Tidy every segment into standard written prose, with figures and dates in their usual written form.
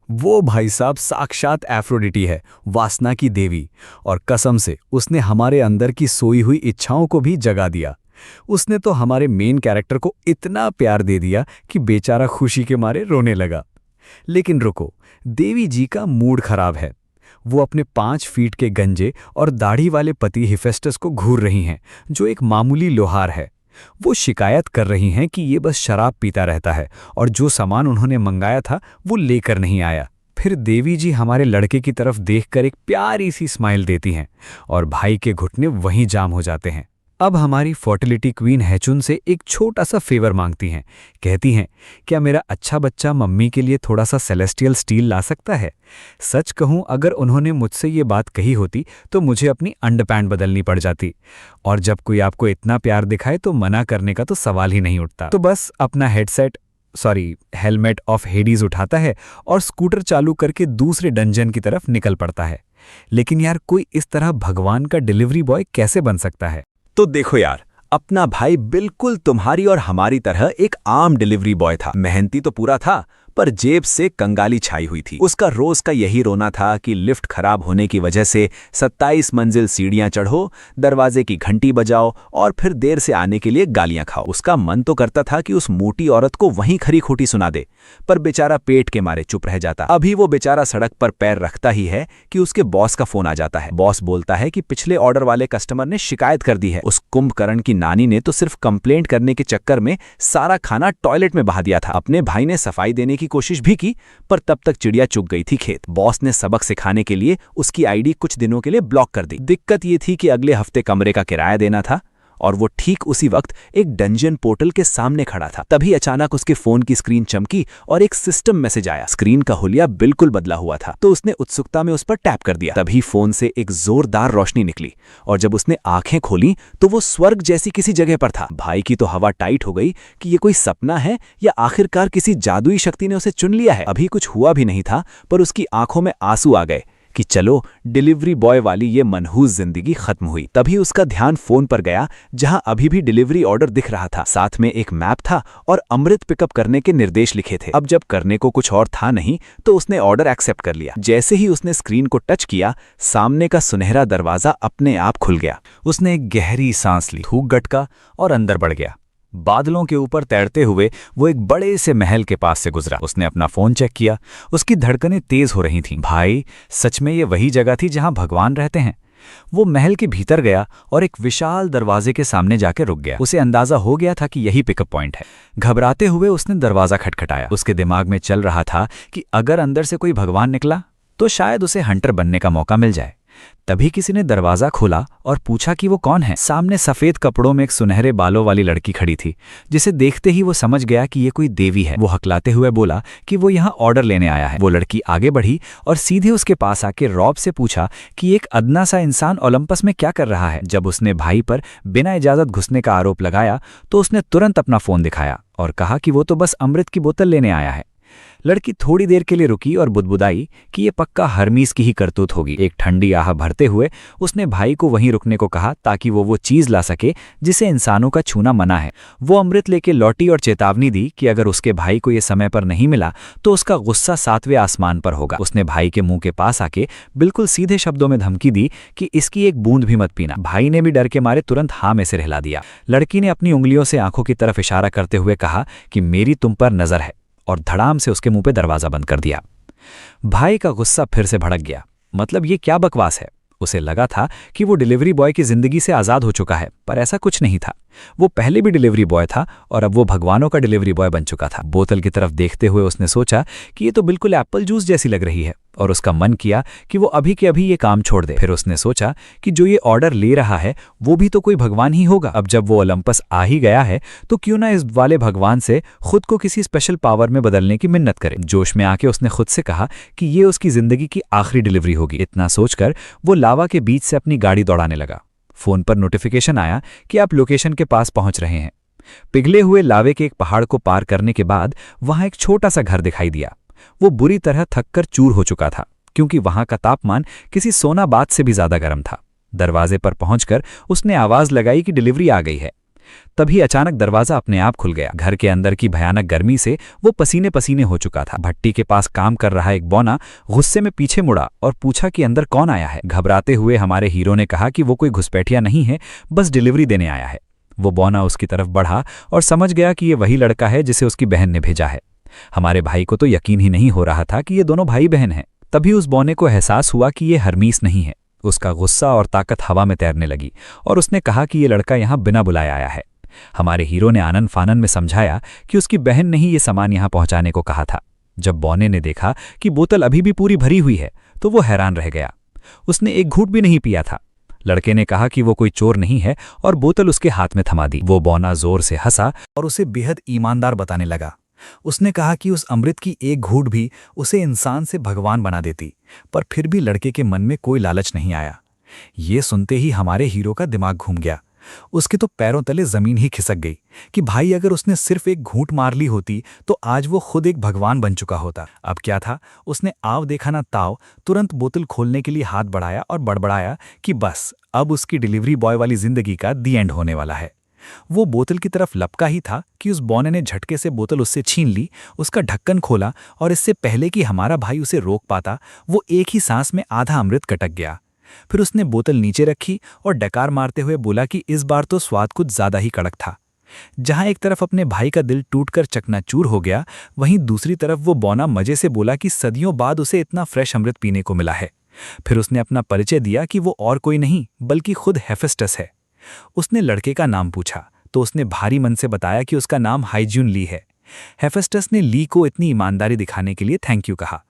वो भाई साहब साक्षात एफ्रोडिटी है, वासना की देवी। और कसम से उसने हमारे अंदर की सोई हुई इच्छाओं को भी जगा दिया। उसने तो हमारे मेन कैरेक्टर को इतना प्यार दे दिया कि बेचारा खुशी के मारे रोने लगा। लेकिन रुको, देवी जी का मूड खराब है। वो अपने 5 फीट के गंजे और दाढ़ी वाले पति हिफेस्टस को घूर रही हैं, जो एक मामूली लोहार है। वो शिकायत कर रही हैं कि ये बस शराब पीता रहता है और जो सामान उन्होंने मंगाया था वो लेकर नहीं आया। फिर देवी जी हमारे लड़के की तरफ देखकर एक प्यारी सी स्माइल देती हैं और भाई के घुटने वहीं जाम हो जाते हैं। अब हमारी फर्टिलिटी क्वीन हैचुन से एक छोटा सा फेवर मांगती हैं। कहती हैं, क्या मेरा अच्छा बच्चा मम्मी के लिए थोड़ा सा सेलेस्टियल स्टील ला सकता है? सच कहूं, अगर उन्होंने मुझसे ये बात कही होती तो मुझे अपनी अंडरपैंट बदलनी पड़ जाती। और जब कोई आपको इतना प्यार दिखाए तो मना करने का तो सवाल ही नहीं उठता। तो बस अपना हेलमेट ऑफ हेडीज उठाता है और स्कूटर चालू करके दूसरे डंजन की तरफ निकल पड़ता है। लेकिन यार, कोई इस तरह भगवान का डिलीवरी बॉय कैसे बन सकता है? तो देखो यार, अपना भाई बिल्कुल तुम्हारी और हमारी तरह एक आम डिलीवरी बॉय था। मेहनती तो पूरा था, पर जेब से कंगाली छाई हुई थी। उसका रोज का यही रोना था कि लिफ्ट खराब होने की वजह से 27 मंजिल सीढ़ियां चढ़ो, दरवाजे की घंटी बजाओ और फिर देर से आने के लिए गालियां खाओ। उसका मन तो करता था कि उस मोटी औरत को वहीं खरी खोटी सुना दे, पर बेचारा पेट के मारे चुप रह जाता। अभी वो बेचारा सड़क पर पैर रखता ही है कि उसके बॉस का फोन आ जाता है। बॉस बोलता है कि पिछले ऑर्डर वाले कस्टमर ने शिकायत कर दी है। उस कुंभकर्ण की नानी ने तो सिर्फ कंप्लेंट करने के चक्कर में सारा खाना टॉयलेट में बहा दिया था। अपने भाई ने सफाई देने की कोशिश भी की, पर तब तक चिड़िया चुग गई थी खेत। बॉस ने सबक सिखाने के लिए उसकी आईडी कुछ दिनों के लिए ब्लॉक कर दी। दिक्कत ये थी कि अगले हफ्ते कमरे का किराया देना था और वो ठीक उसी वक्त एक डंजन पोर्टल के सामने खड़ा था। तभी अचानक उसके फोन की स्क्रीन चमकी और एक सिस्टम मैसेज आया। स्क्रीन का हुलिया बिल्कुल बदला हुआ था, तो उसने उत्सुकता में उस पर टैप कर दिया। तभी फोन से एक जोरदार रोशनी निकली और जब उसने आंखें खोली तो वो स्वर्ग जैसी किसी जगह पर था। भाई की तो हवा टाइट हो गई कि ये कोई सपना है या आखिरकार किसी जादुई शक्ति ने उसे चुन लिया है। अभी कुछ हुआ भी नहीं था, पर उसकी आंखों में आंसू आ गए कि चलो, डिलीवरी बॉय वाली ये मनहूस जिंदगी खत्म हुई। तभी उसका ध्यान फोन पर गया, जहां अभी भी डिलीवरी ऑर्डर दिख रहा था। साथ में एक मैप था और अमृत पिकअप करने के निर्देश लिखे थे। अब जब करने को कुछ और था नहीं, तो उसने ऑर्डर एक्सेप्ट कर लिया। जैसे ही उसने स्क्रीन को टच किया, सामने का सुनहरा दरवाजा अपने आप खुल गया। उसने एक गहरी सांस ली, थूक गटका और अंदर बढ़ गया। बादलों के ऊपर तैरते हुए वो एक बड़े से महल के पास से गुजरा। उसने अपना फोन चेक किया, उसकी धड़कनें तेज हो रही थीं। भाई, सच में ये वही जगह थी जहां भगवान रहते हैं। वो महल के भीतर गया और एक विशाल दरवाजे के सामने जाकर रुक गया। उसे अंदाजा हो गया था कि यही पिकअप पॉइंट है। घबराते हुए उसने दरवाजा खटखटाया। उसके दिमाग में चल रहा था कि अगर अंदर से कोई भगवान निकला तो शायद उसे हंटर बनने का मौका मिल जाए। तभी किसी ने दरवाजा खोला और पूछा कि वो कौन है। सामने सफेद कपड़ों में एक सुनहरे बालों वाली लड़की खड़ी थी, जिसे देखते ही वो समझ गया कि ये कोई देवी है। वो हकलाते हुए बोला कि वो यहाँ ऑर्डर लेने आया है। वो लड़की आगे बढ़ी और सीधे उसके पास आके रॉब से पूछा कि एक अदना सा इंसान ओलंपस में क्या कर रहा है। जब उसने भाई पर बिना इजाजत घुसने का आरोप लगाया तो उसने तुरंत अपना फोन दिखाया और कहा कि वो तो बस अमृत की बोतल लेने आया है। लड़की थोड़ी देर के लिए रुकी और बुदबुदाई कि ये पक्का हरमीस की ही करतूत होगी। एक ठंडी आह भरते हुए उसने भाई को वहीं रुकने को कहा ताकि वो चीज ला सके जिसे इंसानों का छूना मना है। वो अमृत लेके लौटी और चेतावनी दी कि अगर उसके भाई को ये समय पर नहीं मिला तो उसका गुस्सा 7वें आसमान पर होगा। उसने भाई के मुंह के पास आके बिल्कुल सीधे शब्दों में धमकी दी कि इसकी एक बूंद भी मत पीना। भाई ने भी डर के मारे तुरंत हाँ में सिर हिला दिया। लड़की ने अपनी उंगलियों से आंखों की तरफ इशारा करते हुए कहा कि मेरी तुम पर नजर है, और धड़ाम से उसके मुंह पे दरवाजा बंद कर दिया। भाई का गुस्सा फिर से भड़क गया। मतलब ये क्या बकवास है? उसे लगा था कि वो डिलीवरी बॉय की जिंदगी से आजाद हो चुका है, पर ऐसा कुछ नहीं था। वो पहले भी डिलीवरी बॉय था और अब वो भगवानों का डिलीवरी बॉय बन चुका था। बोतल की तरफ देखते हुए उसने सोचा कि ये तो बिल्कुल एप्पल जूस जैसी लग रही है, और उसका मन किया कि वो अभी के अभी ये काम छोड़ दे। फिर उसने सोचा कि जो ये ऑर्डर ले रहा है वो भी तो कोई भगवान ही होगा। अब जब वो ओलंपस आ ही गया है तो क्यों ना इस वाले भगवान से खुद को किसी स्पेशल पावर में बदलने की मिन्नत करे। जोश में आके उसने खुद से कहा कि ये उसकी जिंदगी की आखिरी डिलीवरी होगी। इतना सोचकर वो लावा के बीच से अपनी गाड़ी दौड़ाने लगा। फोन पर नोटिफिकेशन आया कि आप लोकेशन के पास पहुंच रहे हैं। पिघले हुए लावे के एक पहाड़ को पार करने के बाद वहां एक छोटा सा घर दिखाई दिया। वो बुरी तरह थककर चूर हो चुका था, क्योंकि वहां का तापमान किसी सोनाबाद से भी ज्यादा गर्म था। दरवाजे पर पहुंचकर उसने आवाज लगाई कि डिलीवरी आ गई है। तभी अचानक दरवाजा अपने आप खुल गया। घर के अंदर की भयानक गर्मी से वो पसीने पसीने हो चुका था। भट्टी के पास काम कर रहा एक बौना गुस्से में पीछे मुड़ा और पूछा कि अंदर कौन आया है। घबराते हुए हमारे हीरो ने कहा कि वो कोई घुसपैठिया नहीं है, बस डिलीवरी देने आया है। वो बौना उसकी तरफ बढ़ा और समझ गया कि ये वही लड़का है जिसे उसकी बहन ने भेजा है। हमारे भाई को तो यकीन ही नहीं हो रहा था कि ये दोनों भाई बहन हैं। तभी उस बौने को एहसास हुआ कि ये हरमीस नहीं है। उसका गुस्सा और ताकत हवा में तैरने लगी और उसने कहा कि ये लड़का यहाँ बिना बुलाए आया है। हमारे हीरो ने आनन फानन में समझाया कि उसकी बहन ने ही ये सामान यहाँ पहुँचाने को कहा था। जब बौने ने देखा कि बोतल अभी भी पूरी भरी हुई है तो वो हैरान रह गया। उसने एक घूंट भी नहीं पिया था। लड़के ने कहा कि वो कोई चोर नहीं है और बोतल उसके हाथ में थमा दी। वो बौना जोर से हंसा और उसे बेहद ईमानदार बताने लगा। उसने कहा कि उस अमृत की एक घूंट भी उसे इंसान से भगवान बना देती, पर फिर भी लड़के के मन में कोई लालच नहीं आया। ये सुनते ही हमारे हीरो का दिमाग घूम गया। उसके तो पैरों तले जमीन ही खिसक गई कि भाई अगर उसने सिर्फ एक घूंट मार ली होती तो आज वो खुद एक भगवान बन चुका होता। अब क्या था, उसने आव देखा ना ताव, तुरंत बोतल खोलने के लिए हाथ बढ़ाया और बड़बड़ाया कि बस अब उसकी डिलीवरी बॉय वाली जिंदगी का दी एंड होने वाला है। वो बोतल की तरफ लपका ही था कि उस बौने ने झटके से बोतल उससे छीन ली, उसका ढक्कन खोला और इससे पहले कि हमारा भाई उसे रोक पाता वो एक ही सांस में आधा अमृत कटक गया। फिर उसने बोतल नीचे रखी और डकार मारते हुए बोला कि इस बार तो स्वाद कुछ ज्यादा ही कड़क था। जहां एक तरफ अपने भाई का दिल टूटकर चकनाचूर हो गया, वहीं दूसरी तरफ वो बौना मजे से बोला कि सदियों बाद उसे इतना फ्रेश अमृत पीने को मिला है। फिर उसने अपना परिचय दिया कि वो और कोई नहीं बल्कि खुद हेफेस्टस है। उसने लड़के का नाम पूछा तो उसने भारी मन से बताया कि उसका नाम हाइज्यून ली है। हेफेस्टस ने ली को इतनी ईमानदारी दिखाने के लिए थैंक यू कहा।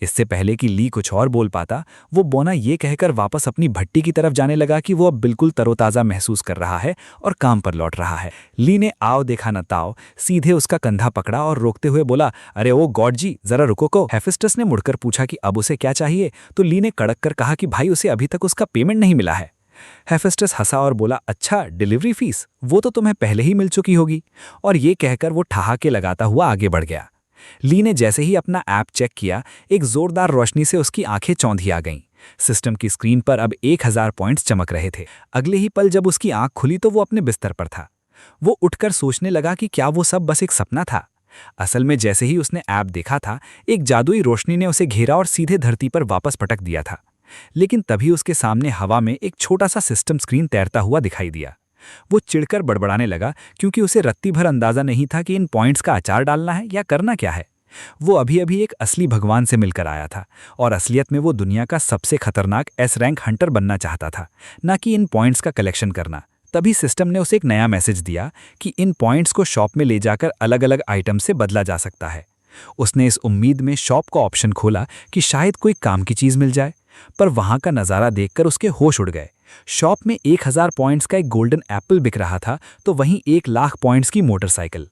इससे पहले कि ली कुछ और बोल पाता, वो बौना ये कहकर वापस अपनी भट्टी की तरफ जाने लगा कि वो अब बिल्कुल तरोताज़ा महसूस कर रहा है और काम पर लौट रहा है। ली ने आओ देखा न ताओ सीधे उसका कंधा पकड़ा और रोकते हुए बोला, अरे ओ गॉड जी, जरा रुको को। हेफेस्टस ने मुड़कर पूछा कि अब उसे क्या चाहिए, तो ली ने कड़क कर कहा कि भाई उसे अभी तक उसका पेमेंट नहीं मिला है। हेफेस्टस हंसा और बोला, अच्छा डिलीवरी फीस, वो तो तुम्हें पहले ही मिल चुकी होगी। और ये कहकर वो ठहाके लगाता हुआ आगे बढ़ गया। ली ने जैसे ही अपना ऐप चेक किया, एक जोरदार रोशनी से उसकी आंखें चौंधी आ गईं। सिस्टम की स्क्रीन पर अब 1000 पॉइंट्स चमक रहे थे। अगले ही पल जब उसकी आंख खुली तो वो अपने बिस्तर पर था। वो उठकर सोचने लगा कि क्या वो सब बस एक सपना था। असल में जैसे ही उसने ऐप देखा था, एक जादुई रोशनी ने उसे घेरा और सीधे धरती पर वापस पटक दिया था। लेकिन तभी उसके सामने हवा में एक छोटा सा सिस्टम स्क्रीन तैरता हुआ दिखाई दिया। वो चिढ़कर बड़बड़ाने लगा क्योंकि उसे रत्ती भर अंदाजा नहीं था कि इन पॉइंट्स का अचार डालना है या करना क्या है। वो अभी अभी एक असली भगवान से मिलकर आया था और असलियत में वो दुनिया का सबसे खतरनाक एस रैंक हंटर बनना चाहता था, ना कि इन पॉइंट्स का कलेक्शन करना। तभी सिस्टम ने उसे एक नया मैसेज दिया कि इन पॉइंट्स को शॉप में ले जाकर अलग अलग आइटम से बदला जा सकता है। उसने इस उम्मीद में शॉप का ऑप्शन खोला कि शायद कोई काम की चीज़ मिल जाए, पर वहां का नज़ारा देखकर उसके होश उड़ गए। शॉप में 1000 पॉइंट्स का एक गोल्डन एप्पल बिक रहा था तो वहीं 1,00,000 पॉइंट्स की मोटरसाइकिल।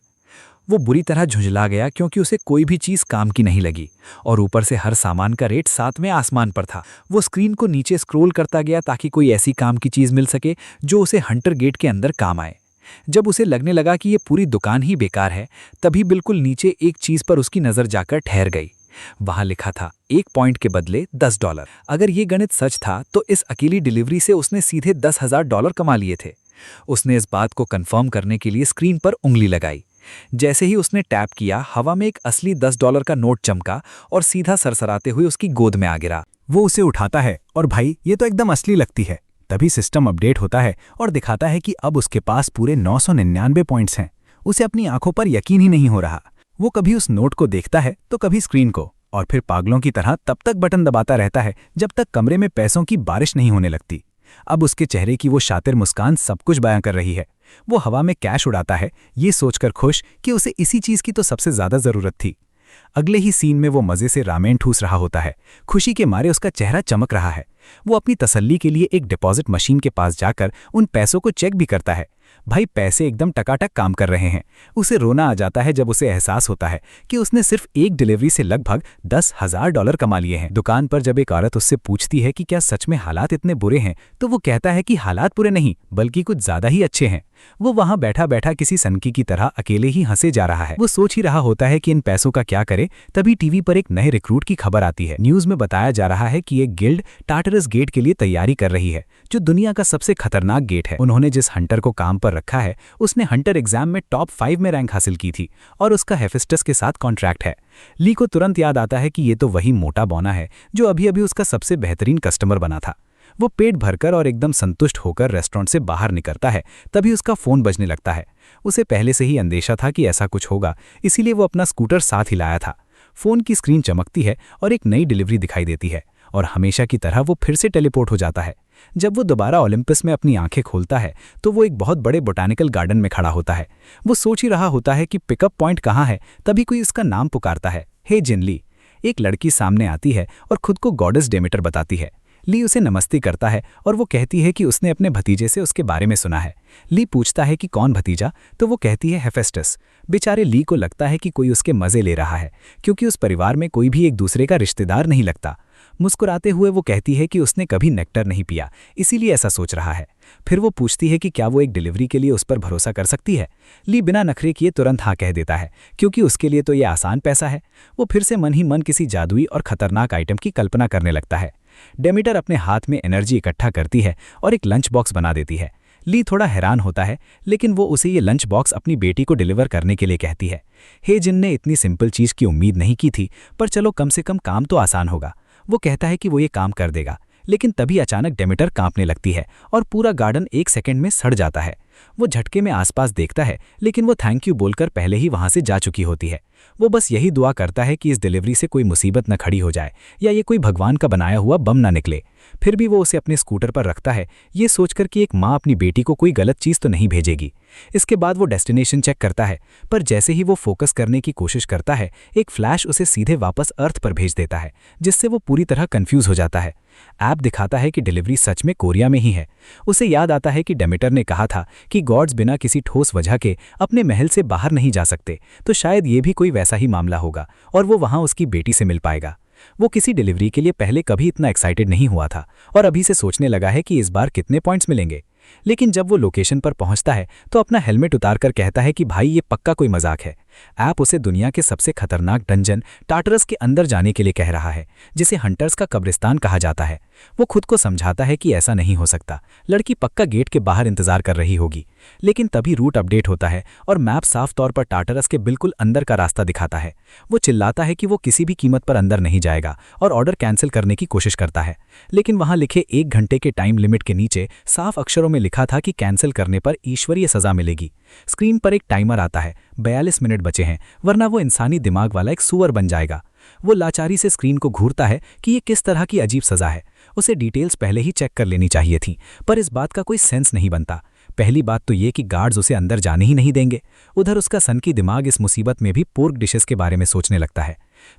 वो बुरी तरह झुंझला गया क्योंकि उसे कोई भी चीज़ काम की नहीं लगी और ऊपर से हर सामान का रेट 7वें आसमान पर था। वो स्क्रीन को नीचे स्क्रॉल करता गया ताकि कोई ऐसी काम की चीज़ मिल सके जो उसे हंटर गेट के अंदर काम आए। जब उसे लगने लगा कि ये पूरी दुकान ही बेकार है, तभी बिल्कुल नीचे एक चीज़ पर उसकी नज़र जाकर ठहर गई। वहां लिखा था 1 पॉइंट के बदले $10। अगर ये गणित सच था तो इस अकेली डिलीवरी से उसने सीधे $10,000 कमा लिए थे। उसने इस बात को कंफर्म करने के लिए स्क्रीन पर उंगली लगाई। जैसे ही उसने टैप किया, हवा में एक असली $10 का नोट चमका और सीधा सरसराते हुए उसकी गोद में आ गिरा। वो उसे उठाता है और भाई ये तो एकदम असली लगती है। तभी सिस्टम अपडेट होता है और दिखाता है कि अब उसके पास पूरे 999 पॉइंट्स हैं। उसे अपनी आंखों पर यकीन ही नहीं हो रहा। वो कभी उस नोट को देखता है तो कभी स्क्रीन को, और फिर पागलों की तरह तब तक बटन दबाता रहता है जब तक कमरे में पैसों की बारिश नहीं होने लगती। अब उसके चेहरे की वो शातिर मुस्कान सब कुछ बयां कर रही है। वो हवा में कैश उड़ाता है, ये सोचकर खुश कि उसे इसी चीज़ की तो सबसे ज़्यादा ज़रूरत थी। अगले ही सीन में वो मज़े से रामेन ठूस रहा होता है। खुशी के मारे उसका चेहरा चमक रहा है। वो अपनी तसल्ली के लिए एक डिपॉजिट मशीन के पास जाकर उन पैसों को चेक भी करता है। भाई पैसे एकदम टकाटक काम कर रहे हैं। उसे रोना आ जाता है जब उसे एहसास होता है कि उसने सिर्फ एक डिलीवरी से लगभग $10,000 कमा लिए हैं। दुकान पर जब एक औरत उससे पूछती है कि क्या सच में हालात इतने बुरे हैं, तो वो कहता है कि हालात बुरे नहीं बल्कि कुछ ज्यादा ही अच्छे हैं। वो वहां बैठा बैठा किसी सनकी की तरह अकेले ही हंसे जा रहा है। वो सोच ही रहा होता है कि इन पैसों का क्या करे, तभी टीवी पर एक नए रिक्रूट की खबर आती है। न्यूज में बताया जा रहा है कि एक गिल्ड टार्टरस गेट के लिए तैयारी कर रही है, जो दुनिया का सबसे खतरनाक गेट है। उन्होंने जिस हंटर को काम पर रखा है, उसने हंटर एग्जाम में टॉप 5 में रैंक हासिल की थी और उसका हेफेस्टस के साथ कॉन्ट्रैक्ट है। ली को तुरंत याद आता है कि ये तो वही मोटा बौना है जो अभी अभी उसका सबसे बेहतरीन कस्टमर बना था। वो पेट भरकर और एकदम संतुष्ट होकर रेस्टोरेंट से बाहर निकलता है, तभी उसका फ़ोन बजने लगता है। उसे पहले से ही अंदेशा था कि ऐसा कुछ होगा, इसीलिए वो अपना स्कूटर साथ ही लाया था। फ़ोन की स्क्रीन चमकती है और एक नई डिलीवरी दिखाई देती है और हमेशा की तरह वो फिर से टेलीपोर्ट हो जाता है। जब वो दोबारा ओलंपस में अपनी आंखें खोलता है तो वो एक बहुत बड़े बोटानिकल गार्डन में खड़ा होता है। वो सोच ही रहा होता है कि पिकअप पॉइंट कहाँ है, तभी कोई उसका नाम पुकारता है, हे जिनली। एक लड़की सामने आती है और खुद को गॉडेस डेमेटर बताती है। ली उसे नमस्ते करता है और वो कहती है कि उसने अपने भतीजे से उसके बारे में सुना है। ली पूछता है कि कौन भतीजा, तो वो कहती है हेफेस्टस। बेचारे ली को लगता है कि कोई उसके मज़े ले रहा है, क्योंकि उस परिवार में कोई भी एक दूसरे का रिश्तेदार नहीं लगता। मुस्कुराते हुए वो कहती है कि उसने कभी नेक्टर नहीं पिया, इसीलिए ऐसा सोच रहा है। फिर वो पूछती है कि क्या वो एक डिलीवरी के लिए उस पर भरोसा कर सकती है। ली बिना नखरे किए तुरंत हाँ कह देता है, क्योंकि उसके लिए तो ये आसान पैसा है। वो फिर से मन ही मन किसी जादुई और खतरनाक आइटम की कल्पना करने लगता है। डेमीटर अपने हाथ में एनर्जी इकट्ठा करती है और एक लंच बॉक्स बना देती है। ली थोड़ा हैरान होता है, लेकिन वो उसे ये लंच बॉक्स अपनी बेटी को डिलीवर करने के लिए कहती है। हे जिन ने इतनी सिंपल चीज़ की उम्मीद नहीं की थी, पर चलो कम से कम काम तो आसान होगा। वो कहता है कि वो ये काम कर देगा, लेकिन तभी अचानक डेमीटर कांपने लगती है और पूरा गार्डन 1 सेकंड में सड़ जाता है। वो झटके में आसपास देखता है, लेकिन वो थैंक यू बोलकर पहले ही वहां से जा चुकी होती है। वो बस यही दुआ करता है कि इस डिलीवरी से कोई मुसीबत न खड़ी हो जाए या ये कोई भगवान का बनाया हुआ बम ना निकले। फिर भी वो उसे अपने स्कूटर पर रखता है, ये सोचकर कि एक माँ अपनी बेटी को कोई गलत चीज़ तो नहीं भेजेगी। इसके बाद वो डेस्टिनेशन चेक करता है, पर जैसे ही वो फोकस करने की कोशिश करता है, एक फ्लैश उसे सीधे वापस अर्थ पर भेज देता है, जिससे वो पूरी तरह कंफ्यूज हो जाता है। ऐप दिखाता है कि डिलीवरी सच में कोरिया में ही है। उसे याद आता है कि डेमीटर ने कहा था कि गॉड्स बिना किसी ठोस वजह के अपने महल से बाहर नहीं जा सकते, तो शायद ये भी कोई वैसा ही मामला होगा और वो वहाँ उसकी बेटी से मिल पाएगा। वो किसी डिलीवरी के लिए पहले कभी इतना एक्साइटेड नहीं हुआ था और अभी से सोचने लगा है कि इस बार कितने पॉइंट्स मिलेंगे। लेकिन जब वो लोकेशन पर पहुंचता है तो अपना हेलमेट उतारकर कहता है कि भाई ये पक्का कोई मजाक है। ऐप उसे दुनिया के सबसे खतरनाक डंजन टार्टरस के अंदर जाने के लिए कह रहा है, जिसे हंटर्स का कब्रिस्तान कहा जाता है। वो खुद को समझाता है कि ऐसा नहीं हो सकता, लड़की पक्का गेट के बाहर इंतजार कर रही होगी। लेकिन तभी रूट अपडेट होता है और मैप साफ तौर पर टार्टरस के बिल्कुल अंदर का रास्ता दिखाता है। वो चिल्लाता है कि वो किसी भी कीमत पर अंदर नहीं जाएगा और ऑर्डर कैंसिल करने की कोशिश करता है, लेकिन वहां लिखे 1 घंटे के टाइम लिमिट के नीचे साफ अक्षरों में लिखा था कि कैंसिल करने पर ईश्वरीय सजा मिलेगी। स्क्रीन पर एक टाइमर आता है, 42 मिनट बचे हैं, वरना वो इंसानी दिमाग वाला एक सुअर बन जाएगा। वो लाचारी से स्क्रीन को घूरता है कि ये किस तरह की अजीब सजा है। उसे डिटेल्स पहले ही चेक कर लेनी चाहिए थी, पर इस बात का कोई सेंस नहीं बनता। पहली बात तो ये कि गार्ड्स उसे अंदर जाने ही नहीं देंगे। उधर उसका सनकी दिमाग इस मुसीबत में भी पोर्क डिशेस के बारे में सोचने लगता है।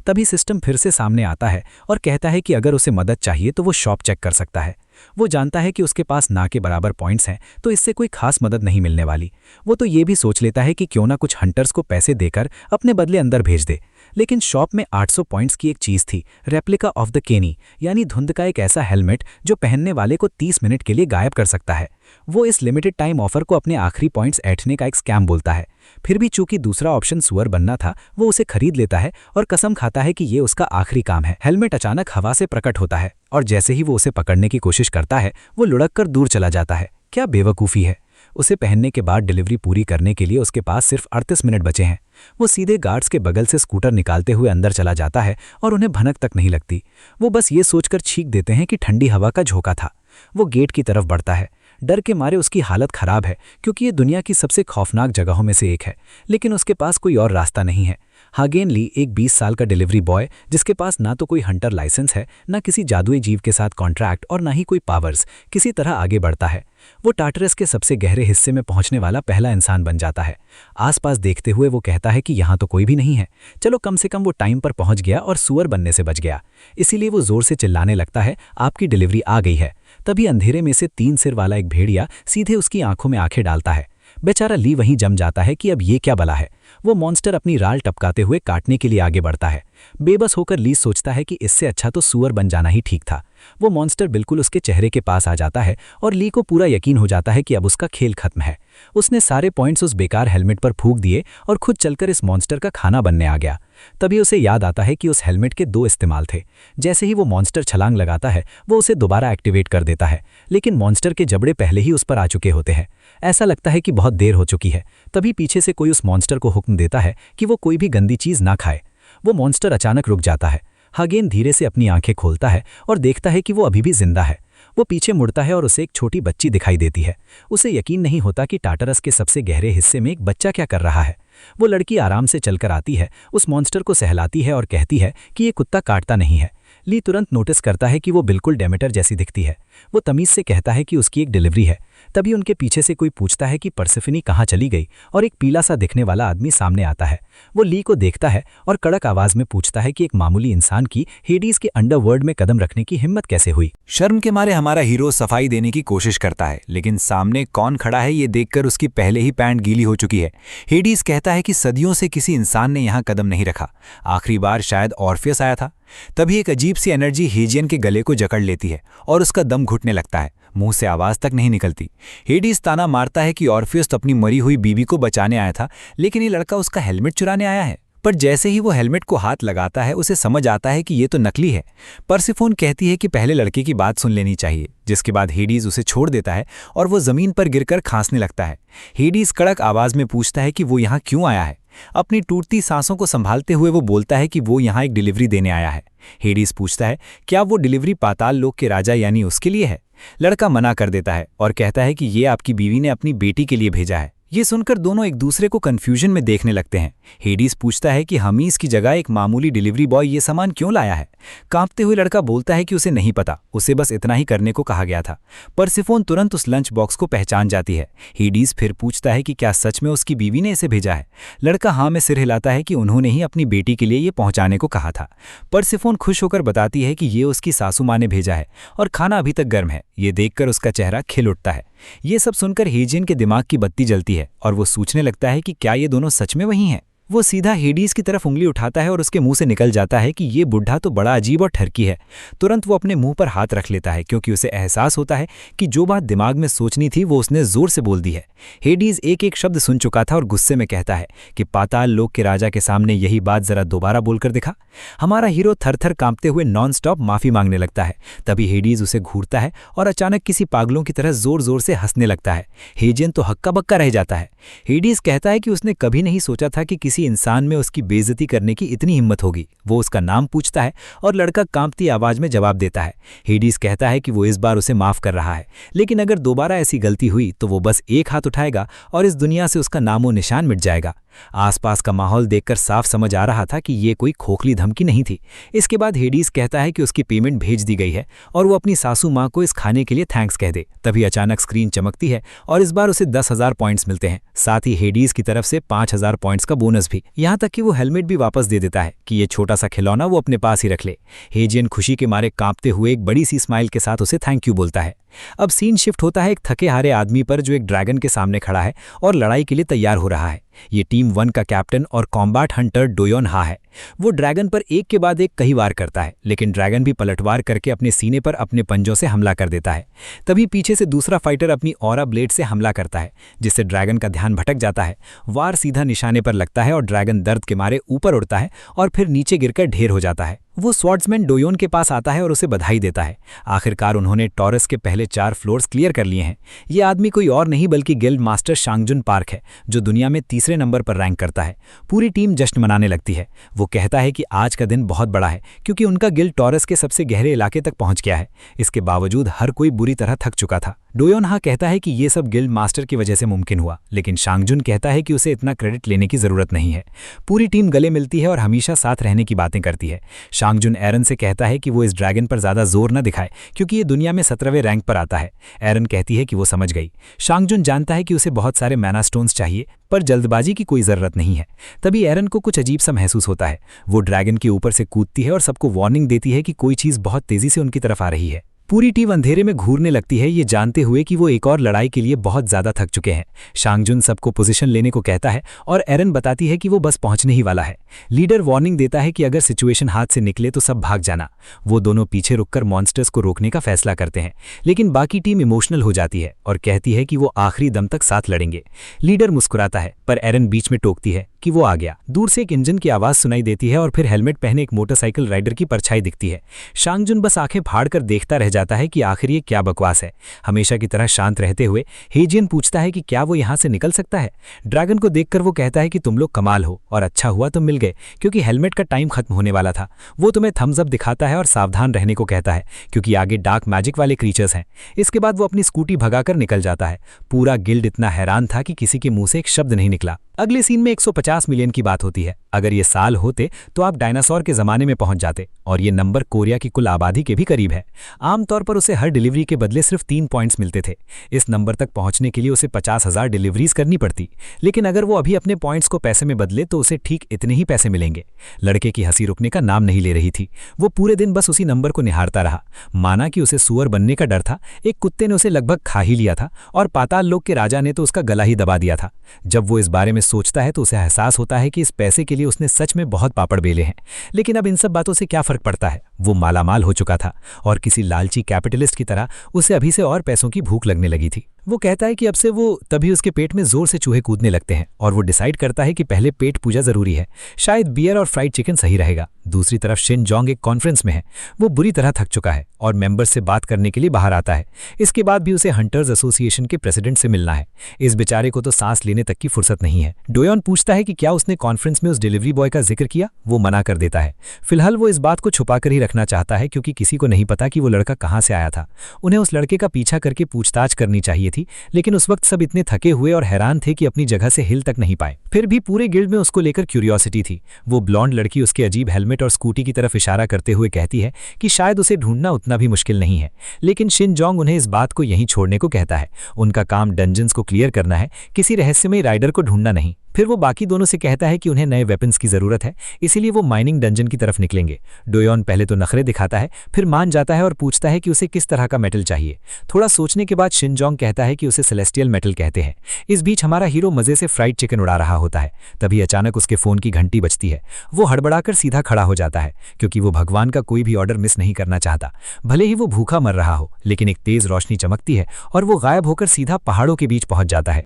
तभी सिस्टम फिर से सामने आता है और कहता है कि अगर उसे मदद चाहिए तो वो शॉप चेक कर सकता है। वो जानता है कि उसके पास ना के बराबर पॉइंट्स हैं, तो इससे कोई खास मदद नहीं मिलने वाली। वो तो ये भी सोच लेता है कि क्यों ना कुछ हंटर्स को पैसे देकर अपने बदले अंदर भेज दे। लेकिन शॉप में 800 पॉइंट्स की एक चीज़ थी, रेप्लिका ऑफ द केनी, यानी धुंध का एक ऐसा हेलमेट जो पहनने वाले को 30 मिनट के लिए गायब कर सकता है। वो इस लिमिटेड टाइम ऑफर को अपने आखिरी पॉइंट्स ऐंठने का एक स्कैम बोलता है। फिर भी चूंकि दूसरा ऑप्शन सुअर बनना था, वो उसे खरीद लेता है और कसम खाता है कि ये उसका आखिरी काम है। हेलमेट अचानक हवा से प्रकट होता है और जैसे ही वो उसे पकड़ने की कोशिश करता है, वो लुढ़क कर दूर चला जाता है। क्या बेवकूफ़ी है। उसे पहनने के बाद डिलीवरी पूरी करने के लिए उसके पास सिर्फ 38 मिनट बचे हैं। वो सीधे गार्ड्स के बगल से स्कूटर निकालते हुए अंदर चला जाता है और उन्हें भनक तक नहीं लगती। वो बस ये सोचकर छींक देते हैं कि ठंडी हवा का झोंका था। वो गेट की तरफ बढ़ता है। डर के मारे उसकी हालत खराब है, क्योंकि ये दुनिया की सबसे खौफनाक जगहों में से एक है, लेकिन उसके पास कोई और रास्ता नहीं है। हागेन ली एक 20 साल का डिलीवरी बॉय, जिसके पास ना तो कोई हंटर लाइसेंस है, ना किसी जादुई जीव के साथ कॉन्ट्रैक्ट और ना ही कोई पावर्स, किसी तरह आगे बढ़ता है। वो टार्टरस के सबसे गहरे हिस्से में पहुंचने वाला पहला इंसान बन जाता है। आसपास देखते हुए वो कहता है कि यहाँ तो कोई भी नहीं है, चलो कम से कम वो टाइम पर पहुंच गया और सुअर बनने से बच गया। इसीलिए वो जोर से चिल्लाने लगता है, आपकी डिलीवरी आ गई है। तभी अंधेरे में से 3 सिर वाला एक भेड़िया सीधे उसकी आंखों में आंखें डालता है। बेचारा ली वहीं जम जाता है कि अब ये क्या बला है। वो मॉन्स्टर अपनी राल टपकाते हुए काटने के लिए आगे बढ़ता है। बेबस होकर ली सोचता है कि इससे अच्छा तो सुअर बन जाना ही ठीक था। वो मॉन्स्टर बिल्कुल उसके चेहरे के पास आ जाता है और ली को पूरा यकीन हो जाता है कि अब उसका खेल खत्म है। उसने सारे पॉइंट्स उस बेकार हेलमेट पर फूंक दिए और खुद चलकर इस मॉन्स्टर का खाना बनने आ गया। तभी उसे याद आता है कि उस हेलमेट के 2 इस्तेमाल थे। जैसे ही वो मॉन्स्टर छलांग लगाता है वो उसे दोबारा एक्टिवेट कर देता है, लेकिन मॉन्स्टर के जबड़े पहले ही उस पर आ चुके होते हैं। ऐसा लगता है कि बहुत देर हो चुकी है। तभी पीछे से कोई उस मॉन्स्टर को हुक्म देता है कि वो कोई भी गंदी चीज़ ना खाए। वो मॉन्स्टर अचानक रुक जाता है। हागेन धीरे से अपनी आंखें खोलता है और देखता है कि वो अभी भी जिंदा है। वो पीछे मुड़ता है और उसे एक छोटी बच्ची दिखाई देती है। उसे यकीन नहीं होता कि टार्टरस के सबसे गहरे हिस्से में एक बच्चा क्या कर रहा है। वो लड़की आराम से चलकर आती है, उस मॉन्स्टर को सहलाती है और कहती है कि ये कुत्ता काटता नहीं है। ली तुरंत नोटिस करता है कि वो बिल्कुल डेमेटर जैसी दिखती है। वो तमीज से कहता है कि उसकी एक डिलीवरी है। तभी उनके पीछे से कोई पूछता है कि परसिफनी कहाँ चली गई और एक पीला सा दिखने वाला आदमी सामने आता है। वो ली को देखता है और कड़क आवाज में पूछता है कि एक मामूली इंसान की हेडीज के अंडरवर्ल्ड में कदम रखने की हिम्मत कैसे हुई। शर्म के मारे हमारा हीरो सफाई देने की कोशिश करता है, लेकिन सामने कौन खड़ा है ये देखकर उसकी पहले ही पैंट गीली हो चुकी है। हेडीज कहता है कि सदियों से किसी इंसान ने यहाँ कदम नहीं रखा, आखिरी बार शायद ऑर्फियस आया था। तभी एक अजीब सी एनर्जी हेजियन के गले को जकड़ लेती है और उसका दम घुटने लगता है, मुंह से आवाज तक नहीं निकलती। हेडीज ताना मारता है कि ऑर्फियस तो अपनी मरी हुई बीवी को बचाने आया था, लेकिन ये लड़का उसका हेलमेट चुराने आया है। पर जैसे ही वो हेलमेट को हाथ लगाता है उसे समझ आता है कि ये तो नकली है। परसिफोन कहती है कि पहले लड़के की बात सुन लेनी चाहिए, जिसके बाद हेडीज उसे छोड़ देता है और वो जमीन पर गिरकर खांसने लगता है। हेडीज कड़क आवाज में पूछता है कि वो यहाँ क्यों आया है। अपनी टूटती सांसों को संभालते हुए वो बोलता है कि वो यहाँ एक डिलीवरी देने आया है। हेडीज पूछता है क्या वो डिलीवरी पाताल लोक के राजा यानी उसके लिए है। लड़का मना कर देता है और कहता है कि ये आपकी बीवी ने अपनी बेटी के लिए भेजा है। ये सुनकर दोनों एक दूसरे को कंफ्यूजन में देखने लगते हैं। हेडीज पूछता है कि हमीज की जगह एक मामूली डिलीवरी बॉय ये सामान क्यों लाया है। कांपते हुए लड़का बोलता है कि उसे नहीं पता, उसे बस इतना ही करने को कहा गया था। परसिफोन तुरंत उस लंच बॉक्स को पहचान जाती है। हेडीज फिर पूछता है कि क्या सच में उसकी बीवी ने इसे भेजा है। लड़का हाँ में सिर हिलाता है कि उन्होंने ही अपनी बेटी के लिए ये पहुंचाने को कहा था। परसिफोन खुश होकर बताती है कि ये उसकी सासू माँ ने भेजा है और खाना अभी तक गर्म है। ये देखकर उसका चेहरा खिल उठता है। ये सब सुनकर हेजियन के दिमाग की बत्ती जलती है और वो सोचने लगता है कि क्या ये दोनों सच में वही हैं। वो सीधा हेडीज की तरफ उंगली उठाता है और उसके मुंह से निकल जाता है कि ये बुढ़ा तो बड़ा अजीब और ठरकी है। तुरंत वो अपने मुंह पर हाथ रख लेता है क्योंकि उसे एहसास होता है कि जो बात दिमाग में सोचनी थी वो उसने जोर से बोल दी है। हेडीज एक एक शब्द सुन चुका था और गुस्से में कहता है कि पाताल लोक के राजा के सामने यही बात जरा दोबारा बोलकर दिखा। हमारा हीरो थर-थर कांपते हुए नॉन स्टॉप माफी मांगने लगता है। तभी हेडीज उसे घूरता है और अचानक किसी पागलों की तरह जोर जोर से हंसने लगता है। हेजियन तो हक्का बक्का रह जाता है। हेडीज कहता है कि उसने कभी नहीं सोचा था कि किसी इंसान में उसकी बेइज्जती करने की इतनी हिम्मत होगी। वो उसका नाम पूछता है और लड़का कांपती आवाज में जवाब देता है। हेडीज कहता है कि वो इस बार उसे माफ कर रहा है, लेकिन अगर दोबारा ऐसी गलती हुई तो वो बस एक हाथ उठाएगा और इस दुनिया से उसका नामो निशान मिट जाएगा। आसपास का माहौल देखकर साफ समझ आ रहा था कि ये कोई खोखली धमकी नहीं थी। इसके बाद हेडीज कहता है कि उसकी पेमेंट भेज दी गई है और वो अपनी सासू माँ को इस खाने के लिए थैंक्स कह दे। तभी अचानक स्क्रीन चमकती है और इस बार उसे 10,000 पॉइंट्स मिलते हैं, साथ ही हेडीज की तरफ से 5,000 पॉइंट्स का बोनस भी। यहाँ तक कि वो हेलमेट भी वापस दे देता है कि ये छोटा सा खिलौना वो अपने पास ही रख ले। हेजियन खुशी के मारे कांपते हुए एक बड़ी सी स्माइल के साथ उसे थैंक यू बोलता है। अब सीन शिफ्ट होता है एक थके हारे आदमी पर जो एक ड्रैगन के सामने खड़ा है और लड़ाई के लिए तैयार हो रहा है। ये टीम 1 का कैप्टन और कॉम्बैट हंटर डोयोन हा है। वो ड्रैगन पर एक के बाद एक कई वार करता है, लेकिन ड्रैगन भी पलटवार करके अपने सीने पर अपने पंजों से हमला कर देता है। तभी पीछे से दूसरा फाइटर अपनी ऑरा ब्लेड से हमला करता है, जिससे ड्रैगन का ध्यान भटक जाता है। वार सीधा निशाने पर लगता है और ड्रैगन दर्द के मारे ऊपर उड़ता है और फिर नीचे गिरकर ढेर हो जाता है। वो स्वॉर्ड्समैन डोयोन के पास आता है और उसे बधाई देता है। आखिरकार उन्होंने टॉरस के पहले 4 फ्लोर्स क्लियर कर लिए हैं। ये आदमी कोई और नहीं बल्कि गिल्ड मास्टर शांगजुन पार्क है, जो दुनिया में तीसरे नंबर पर रैंक करता है। पूरी टीम जश्न मनाने लगती है। वो कहता है कि आज का दिन बहुत बड़ा है क्योंकि उनका गिल्ड टॉरस के सबसे गहरे इलाके तक पहुंच गया है। इसके बावजूद हर कोई बुरी तरह थक चुका था। डोयोन हा कहता है कि ये सब गिल्ड मास्टर की वजह से मुमकिन हुआ, लेकिन शांगजुन कहता है कि उसे इतना क्रेडिट लेने की जरूरत नहीं है। पूरी टीम गले मिलती है और हमेशा साथ रहने की बातें करती है। शांगजुन एरन से कहता है कि वो इस ड्रैगन पर ज्यादा जोर न दिखाए क्योंकि ये दुनिया में 17वें रैंक पर आता है। एरन कहती है कि वो समझ गई। शांगजुन जानता है कि उसे बहुत सारे मैना स्टोन्स चाहिए, पर जल्दबाजी की कोई जरूरत नहीं है। तभी एरन को कुछ अजीब सा महसूस होता है। वो ड्रैगन के ऊपर से कूदती है और सबको वार्निंग देती है कि कोई चीज बहुत तेजी से उनकी तरफ आ रही है। पूरी टीम अंधेरे में घूरने लगती है, ये जानते हुए कि वो एक और लड़ाई के लिए बहुत ज्यादा थक चुके हैं। शांगजुन सबको पोजीशन लेने को कहता है और एरन बताती है कि वो बस पहुंचने ही वाला है। लीडर वार्निंग देता है कि अगर सिचुएशन हाथ से निकले तो सब भाग जाना। वो दोनों पीछे रुककर मॉन्स्टर्स को रोकने का फैसला करते हैं, लेकिन बाकी टीम इमोशनल हो जाती है और कहती है कि वो आखिरी दम तक साथ लड़ेंगे। लीडर मुस्कुराता है, पर एरन बीच में टोकती है कि वो आ गया। दूर से एक इंजन की आवाज सुनाई देती है और फिर हेलमेट पहने एक मोटरसाइकिल राइडर की परछाई दिखती है। शांगजुन बस आंखें फाड़कर देखता रह जाता है कि आखिर ये क्या बकवास है। हमेशा की तरह शांत रहते हुए हेजियन पूछता है कि क्या वो यहां से निकल सकता है। ड्रैगन को देखकर वो कहता है कि तुम लोग कमाल हो और अच्छा हुआ तुम मिल गए, क्योंकि हेलमेट का टाइम खत्म होने वाला था। वो तुम्हें थम्स अप दिखाता है और सावधान रहने को कहता है, क्योंकि आगे डार्क मैजिक वाले क्रीचर्स हैं। इसके बाद वो अपनी स्कूटी भगाकर निकल जाता है। पूरा गिल्ड इतना हैरान था कि किसी के मुंह से एक शब्द नहीं निकला। अगले सीन में 150 मिलियन की बात होती है। अगर ये साल होते तो आप डायनासोर के जमाने में पहुंच जाते, और ये नंबर कोरिया की कुल आबादी के भी करीब है। आमतौर पर उसे हर डिलीवरी के बदले सिर्फ 3 पॉइंट्स मिलते थे। इस नंबर तक पहुंचने के लिए उसे 50,000 डिलीवरीज करनी पड़ती, लेकिन अगर वो अभी अपने पॉइंट्स को पैसे में बदले तो उसे ठीक इतने ही पैसे मिलेंगे। लड़के की हंसी रुकने का नाम नहीं ले रही थी। वो पूरे दिन बस उसी नंबर को निहारता रहा। माना कि उसे सुअर बनने का डर था। एक कुत्ते ने उसे लगभग खा ही लिया था और पाताल लोक के राजा ने तो उसका गला ही दबा दिया था। जब वो इस बारे में सोचता है तो उसे एहसास होता है कि इस पैसे के लिए उसने सच में बहुत पापड़ बेले हैं। लेकिन अब इन सब बातों से क्या फर्क पड़ता है। वो मालामाल हो चुका था और किसी लालची कैपिटलिस्ट की तरह उसे अभी से और पैसों की भूख लगने लगी थी। वो कहता है कि अब से वो तभी उसके पेट में जोर से चूहे कूदने लगते हैं और वो डिसाइड करता है कि पहले पेट पूजा जरूरी है। शायद बियर और फ्राइड चिकन सही रहेगा। दूसरी तरफ शिन जोंग एक कॉन्फ्रेंस में है। वो बुरी तरह थक चुका है और मेंबर्स से बात करने के लिए बाहर आता है। इसके बाद भी उसे हंटर्स एसोसिएशन के प्रेसिडेंट से मिलना है। इस बेचारे को तो सांस लेने तक की फुर्सत नहीं है। डोयोन पूछता है कि क्या उसने कॉन्फ्रेंस में उस डिलीवरी बॉय का जिक्र किया। वो मना कर देता है। फिलहाल वो इस बात को छुपाकर ही रखना चाहता है, क्योंकि किसी को नहीं पता कि वो लड़का कहाँ से आया था। उन्हें उस लड़के का पीछा करके पूछताछ करनी चाहिए थी, लेकिन उस वक्त सब इतने थके हुए और हैरान थे कि अपनी जगह से हिल तक नहीं पाए। फिर भी पूरे गिल्ड में उसको लेकर क्यूरियोसिटी थी। वो ब्लॉन्ड लड़की उसके अजीब हेलमेट और स्कूटी की तरफ इशारा करते हुए कहती है कि शायद उसे ढूंढना उतना भी मुश्किल नहीं है। लेकिन शिन जोंग उन्हें इस बात को यहीं छोड़ने को कहता है। उनका काम डंजन्स को क्लियर करना है, किसी रहस्यमय राइडर को ढूंढना नहीं। फिर वो बाकी दोनों से कहता है कि उन्हें नए वेपन्स की जरूरत है, इसीलिए वो माइनिंग डंजन की तरफ निकलेंगे। डोयोन पहले तो नखरे दिखाता है, फिर मान जाता है और पूछता है कि उसे किस तरह का मेटल चाहिए। थोड़ा सोचने के बाद शिन जोंग कहता है कि उसे सेलेस्टियल मेटल कहते हैं। इस बीच हमारा हीरो मजे से फ्राइड चिकन उड़ा रहा होता है। तभी अचानक उसके फोन की घंटी बजती है। वो हड़बड़ाकर सीधा खड़ा हो जाता है, क्योंकि वो भगवान का कोई भी ऑर्डर मिस नहीं करना चाहता। भले ही वो भूखा मर रहा हो, लेकिन एक तेज रोशनी चमकती है और वो गायब होकर सीधा पहाड़ों के बीच पहुंच जाता है।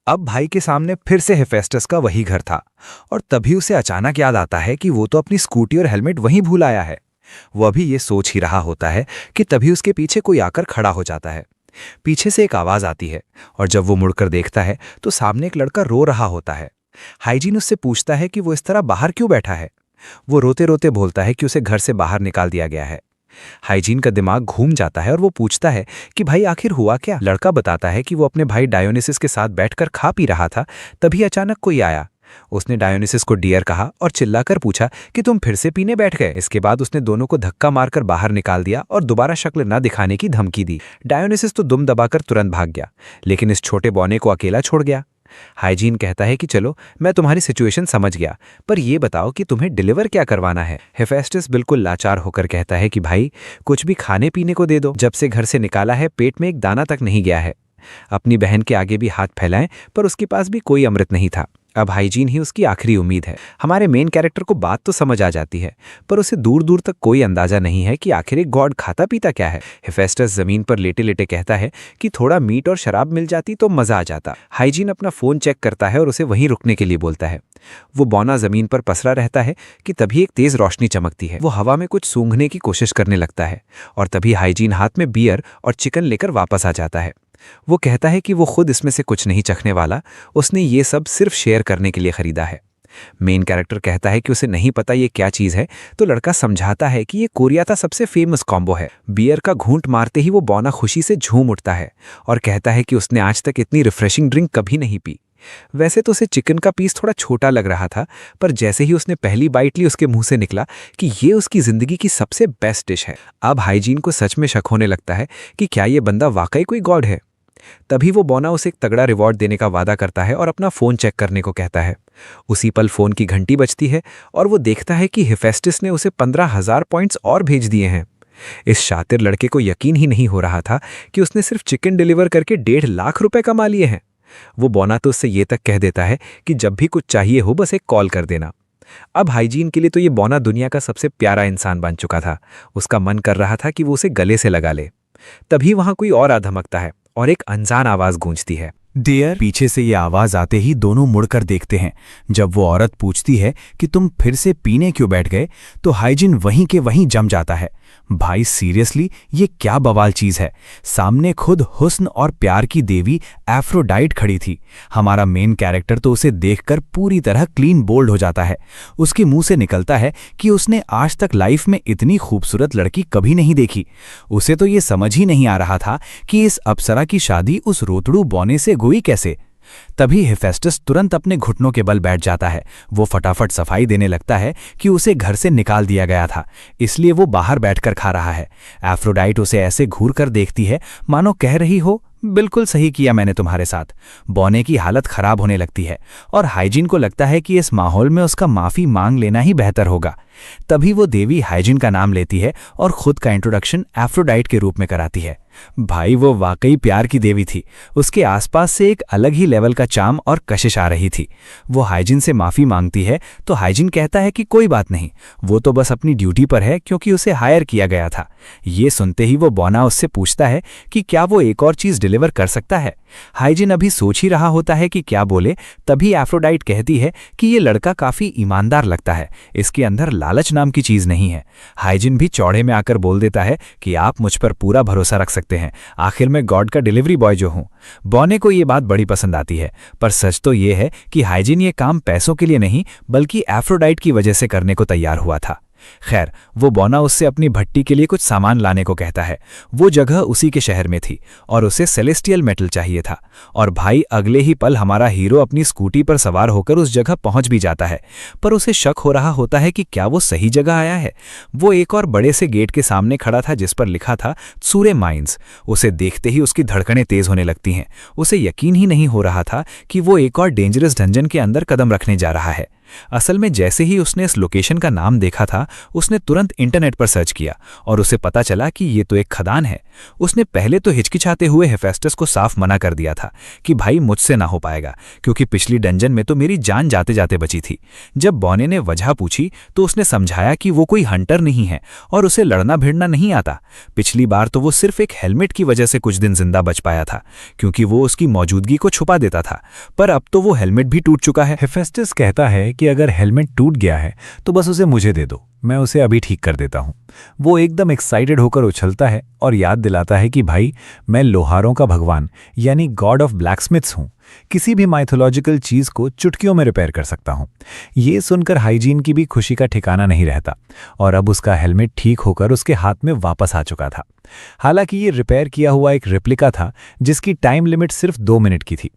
अब भाई के सामने फिर से हेफेस्टस का वही घर था, और तभी उसे अचानक याद आता है कि वो तो अपनी स्कूटी और हेलमेट वहीं भूल आया है। वो अभी ये सोच ही रहा होता है कि तभी उसके पीछे कोई आकर खड़ा हो जाता है। पीछे से एक आवाज आती है, और जब वो मुड़कर देखता है तो सामने एक लड़का रो रहा होता है। हाइजीन उससे पूछता है कि वो इस तरह बाहर क्यों बैठा है। वो रोते रोते बोलता है कि उसे घर से बाहर निकाल दिया गया है। हाइजीन का दिमाग घूम जाता है और वो पूछता है कि भाई आखिर हुआ क्या। लड़का बताता है कि वो अपने भाई डायोनिसिस के साथ बैठकर खा पी रहा था, तभी अचानक कोई आया। उसने डायोनिसिस को डियर कहा और चिल्लाकर पूछा कि तुम फिर से पीने बैठ गए। इसके बाद उसने दोनों को धक्का मारकर बाहर निकाल दिया और दोबारा शक्ल न दिखाने की धमकी दी। डायोनिसिस तो दुम दबाकर तुरंत भाग गया, लेकिन इस छोटे बौने को अकेला छोड़ गया। हाइजीन कहता है कि चलो मैं तुम्हारी सिचुएशन समझ गया, पर यह बताओ कि तुम्हें डिलीवर क्या करवाना है। हेफेस्टस बिल्कुल लाचार होकर कहता है कि भाई कुछ भी खाने पीने को दे दो। जब से घर से निकाला है पेट में एक दाना तक नहीं गया है। अपनी बहन के आगे भी हाथ फैलाएं, पर उसके पास भी कोई अमृत नहीं था। अब हाइजीन ही उसकी आखिरी उम्मीद है। हमारे मेन कैरेक्टर को बात तो समझ आ जाती है, पर उसे दूर दूर तक कोई अंदाजा नहीं है कि आखिर एक गॉड खाता पीता क्या है। हेफेस्टस जमीन पर लेटे लेटे कहता है कि थोड़ा मीट और शराब मिल जाती तो मजा आ जाता। हाइजीन अपना फोन चेक करता है और उसे वहीं रुकने के लिए बोलता है। वो बौना जमीन पर पसरा रहता है कि तभी एक तेज रोशनी चमकती है। वो हवा में कुछ सूंघने की कोशिश करने लगता है, और तभी हाइजीन हाथ में बियर और चिकन लेकर वापस आ जाता है। वो कहता है कि वो खुद इसमें से कुछ नहीं चखने वाला, उसने ये सब सिर्फ शेयर करने के लिए खरीदा है। मेन कैरेक्टर कहता है कि उसे नहीं पता ये क्या चीज़ है, तो लड़का समझाता है कि ये कोरिया का सबसे फेमस कॉम्बो है। बियर का घूंट मारते ही वो बौना खुशी से झूम उठता है और कहता है कि उसने आज तक इतनी रिफ्रेशिंग ड्रिंक कभी नहीं पी। वैसे तो उसे चिकन का पीस थोड़ा छोटा लग रहा था, पर जैसे ही उसने पहली बाइट ली उसके मुंह से निकला कि ये उसकी जिंदगी की सबसे बेस्ट डिश है। अब हाइजीन को सच में शक होने लगता है कि क्या ये बंदा वाकई कोई गॉड है। तभी वो बौना उसे एक तगड़ा रिवॉर्ड देने का वादा करता है और अपना फोन चेक करने को कहता है। उसी पल फोन की घंटी बजती है और वो देखता है कि हेफेस्टस ने उसे 15,000 पॉइंट्स और भेज दिए हैं। इस शातिर लड़के को यकीन ही नहीं हो रहा था कि उसने सिर्फ चिकन डिलीवर करके 1.5 लाख रुपए कमा लिए हैं। वो बौना तो उससे ये तक कह देता है कि जब भी कुछ चाहिए हो बस एक कॉल कर देना। अब हाइजीन के लिए तो ये बौना दुनिया का सबसे प्यारा इंसान बन चुका था। उसका मन कर रहा था कि वो उसे गले से लगा ले। तभी वहां कोई और आ धमकता है और एक अनजान आवाज गूंजती है, डियर। पीछे से ये आवाज आते ही दोनों मुड़कर देखते हैं। जब वो औरत पूछती है कि तुम फिर से पीने क्यों बैठ गए, तो हाइजीन वहीं के वहीं जम जाता है। भाई सीरियसली, ये क्या बवाल चीज है। सामने खुद हुस्न और प्यार की देवी एफ्रोडाइट खड़ी थी। हमारा मेन कैरेक्टर तो उसे देखकर पूरी तरह क्लीन बोल्ड हो जाता है। उसके मुंह से निकलता है कि उसने आज तक लाइफ में इतनी खूबसूरत लड़की कभी नहीं देखी। उसे तो ये समझ ही नहीं आ रहा था कि इस अप्सरा की शादी उस रोतड़ू बौने से हुई कैसे। तभी हेफेस्टस तुरंत अपने घुटनों के बल बैठ जाता है। वो फटाफट सफाई देने लगता है कि उसे घर से निकाल दिया गया था, इसलिए वो बाहर बैठकर खा रहा है। एफ्रोडाइट उसे ऐसे घूर कर देखती है मानो कह रही हो, बिल्कुल सही किया मैंने तुम्हारे साथ। बौने की हालत खराब होने लगती है और हाइजीन को लगता है कि इस माहौल में उसका माफी मांग लेना ही बेहतर होगा। तभी वो देवी हाइजीन का नाम लेती है और खुद का इंट्रोडक्शन एफ्रोडाइट के रूप में कराती है। भाई वो वाकई प्यार की देवी थी। उसके आसपास से एक अलग ही लेवल का चार्म और कशिश आ रही थी। वो हाइजीन से माफी मांगती है तो हाइजीन कहता है कि कोई बात नहीं, वो तो बस अपनी ड्यूटी पर है क्योंकि उसे हायर किया गया था। ये सुनते ही वो बौना उससे पूछता है कि क्या वो एक और चीज डिलीवर कर सकता है। हाइजीन अभी सोच ही रहा होता है कि क्या बोले, तभी एफ्रोडाइट कहती है कि ये लड़का काफी ईमानदार लगता है, इसके अंदर लालच नाम की चीज नहीं है। हाइजीन भी चौड़े में आकर बोल देता है कि आप मुझ पर पूरा भरोसा रख सकते हैं, आखिर मैं गॉड का डिलीवरी बॉय जो हूं। बौने को ये बात बड़ी पसंद आती है, पर सच तो ये है कि हाइजीन ये काम पैसों के लिए नहीं बल्कि एफ्रोडाइट की वजह से करने को तैयार हुआ था। खैर, वो बौना उससे अपनी भट्टी के लिए कुछ सामान लाने को कहता है। वो जगह उसी के शहर में थी और उसे सेलेस्टियल मेटल चाहिए था। और भाई अगले ही पल हमारा हीरो अपनी स्कूटी पर सवार होकर उस जगह पहुंच भी जाता है, पर उसे शक हो रहा होता है कि क्या वो सही जगह आया है। वो एक और बड़े से गेट के सामने खड़ा था जिस पर लिखा था सूरे माइंस। उसे देखते ही उसकी धड़कनें तेज होने लगती हैं। उसे यकीन ही नहीं हो रहा था कि वो एक और डेंजरस डंजन के अंदर कदम रखने जा रहा है। असल में जैसे ही उसने इस लोकेशन का नाम देखा था, उसने तुरंत इंटरनेट पर सर्च किया और उसे पता चला कि ये तो एक खदान है। उसने पहले तो हिचकिचाते हुए हेफेस्टस को साफ मना कर दिया था कि भाई मुझसे ना हो पाएगा, क्योंकि पिछली डंजन में तो मेरी जान जाते जाते बची थी। जब बौने ने वजह पूछी तो उसने समझाया कि वो कोई हंटर नहीं है और उसे लड़ना भिड़ना नहीं आता। पिछली बार तो वो सिर्फ एक हेलमेट की वजह से कुछ दिन जिंदा बच पाया था, क्योंकि वो उसकी मौजूदगी को छुपा देता था, पर अब तो वो हेलमेट भी टूट चुका है। हेफेस्टस कहता है कि अगर हेलमेट टूट गया है तो बस उसे मुझे दे दो, मैं उसे अभी ठीक कर देता हूं। वो एकदम एक्साइटेड होकर उछलता है और याद दिलाता है कि भाई मैं लोहारों का भगवान यानी गॉड ऑफ ब्लैकस्मिथ्स हूं, किसी भी माइथोलॉजिकल चीज को चुटकियों में रिपेयर कर सकता हूं। ये सुनकर हाइजीन की भी खुशी का ठिकाना नहीं रहता और अब उसका हेलमेट ठीक होकर उसके हाथ में वापस आ चुका था। हालांकि ये रिपेयर किया हुआ एक रेप्लिका था जिसकी टाइम लिमिट सिर्फ 2 मिनट की थी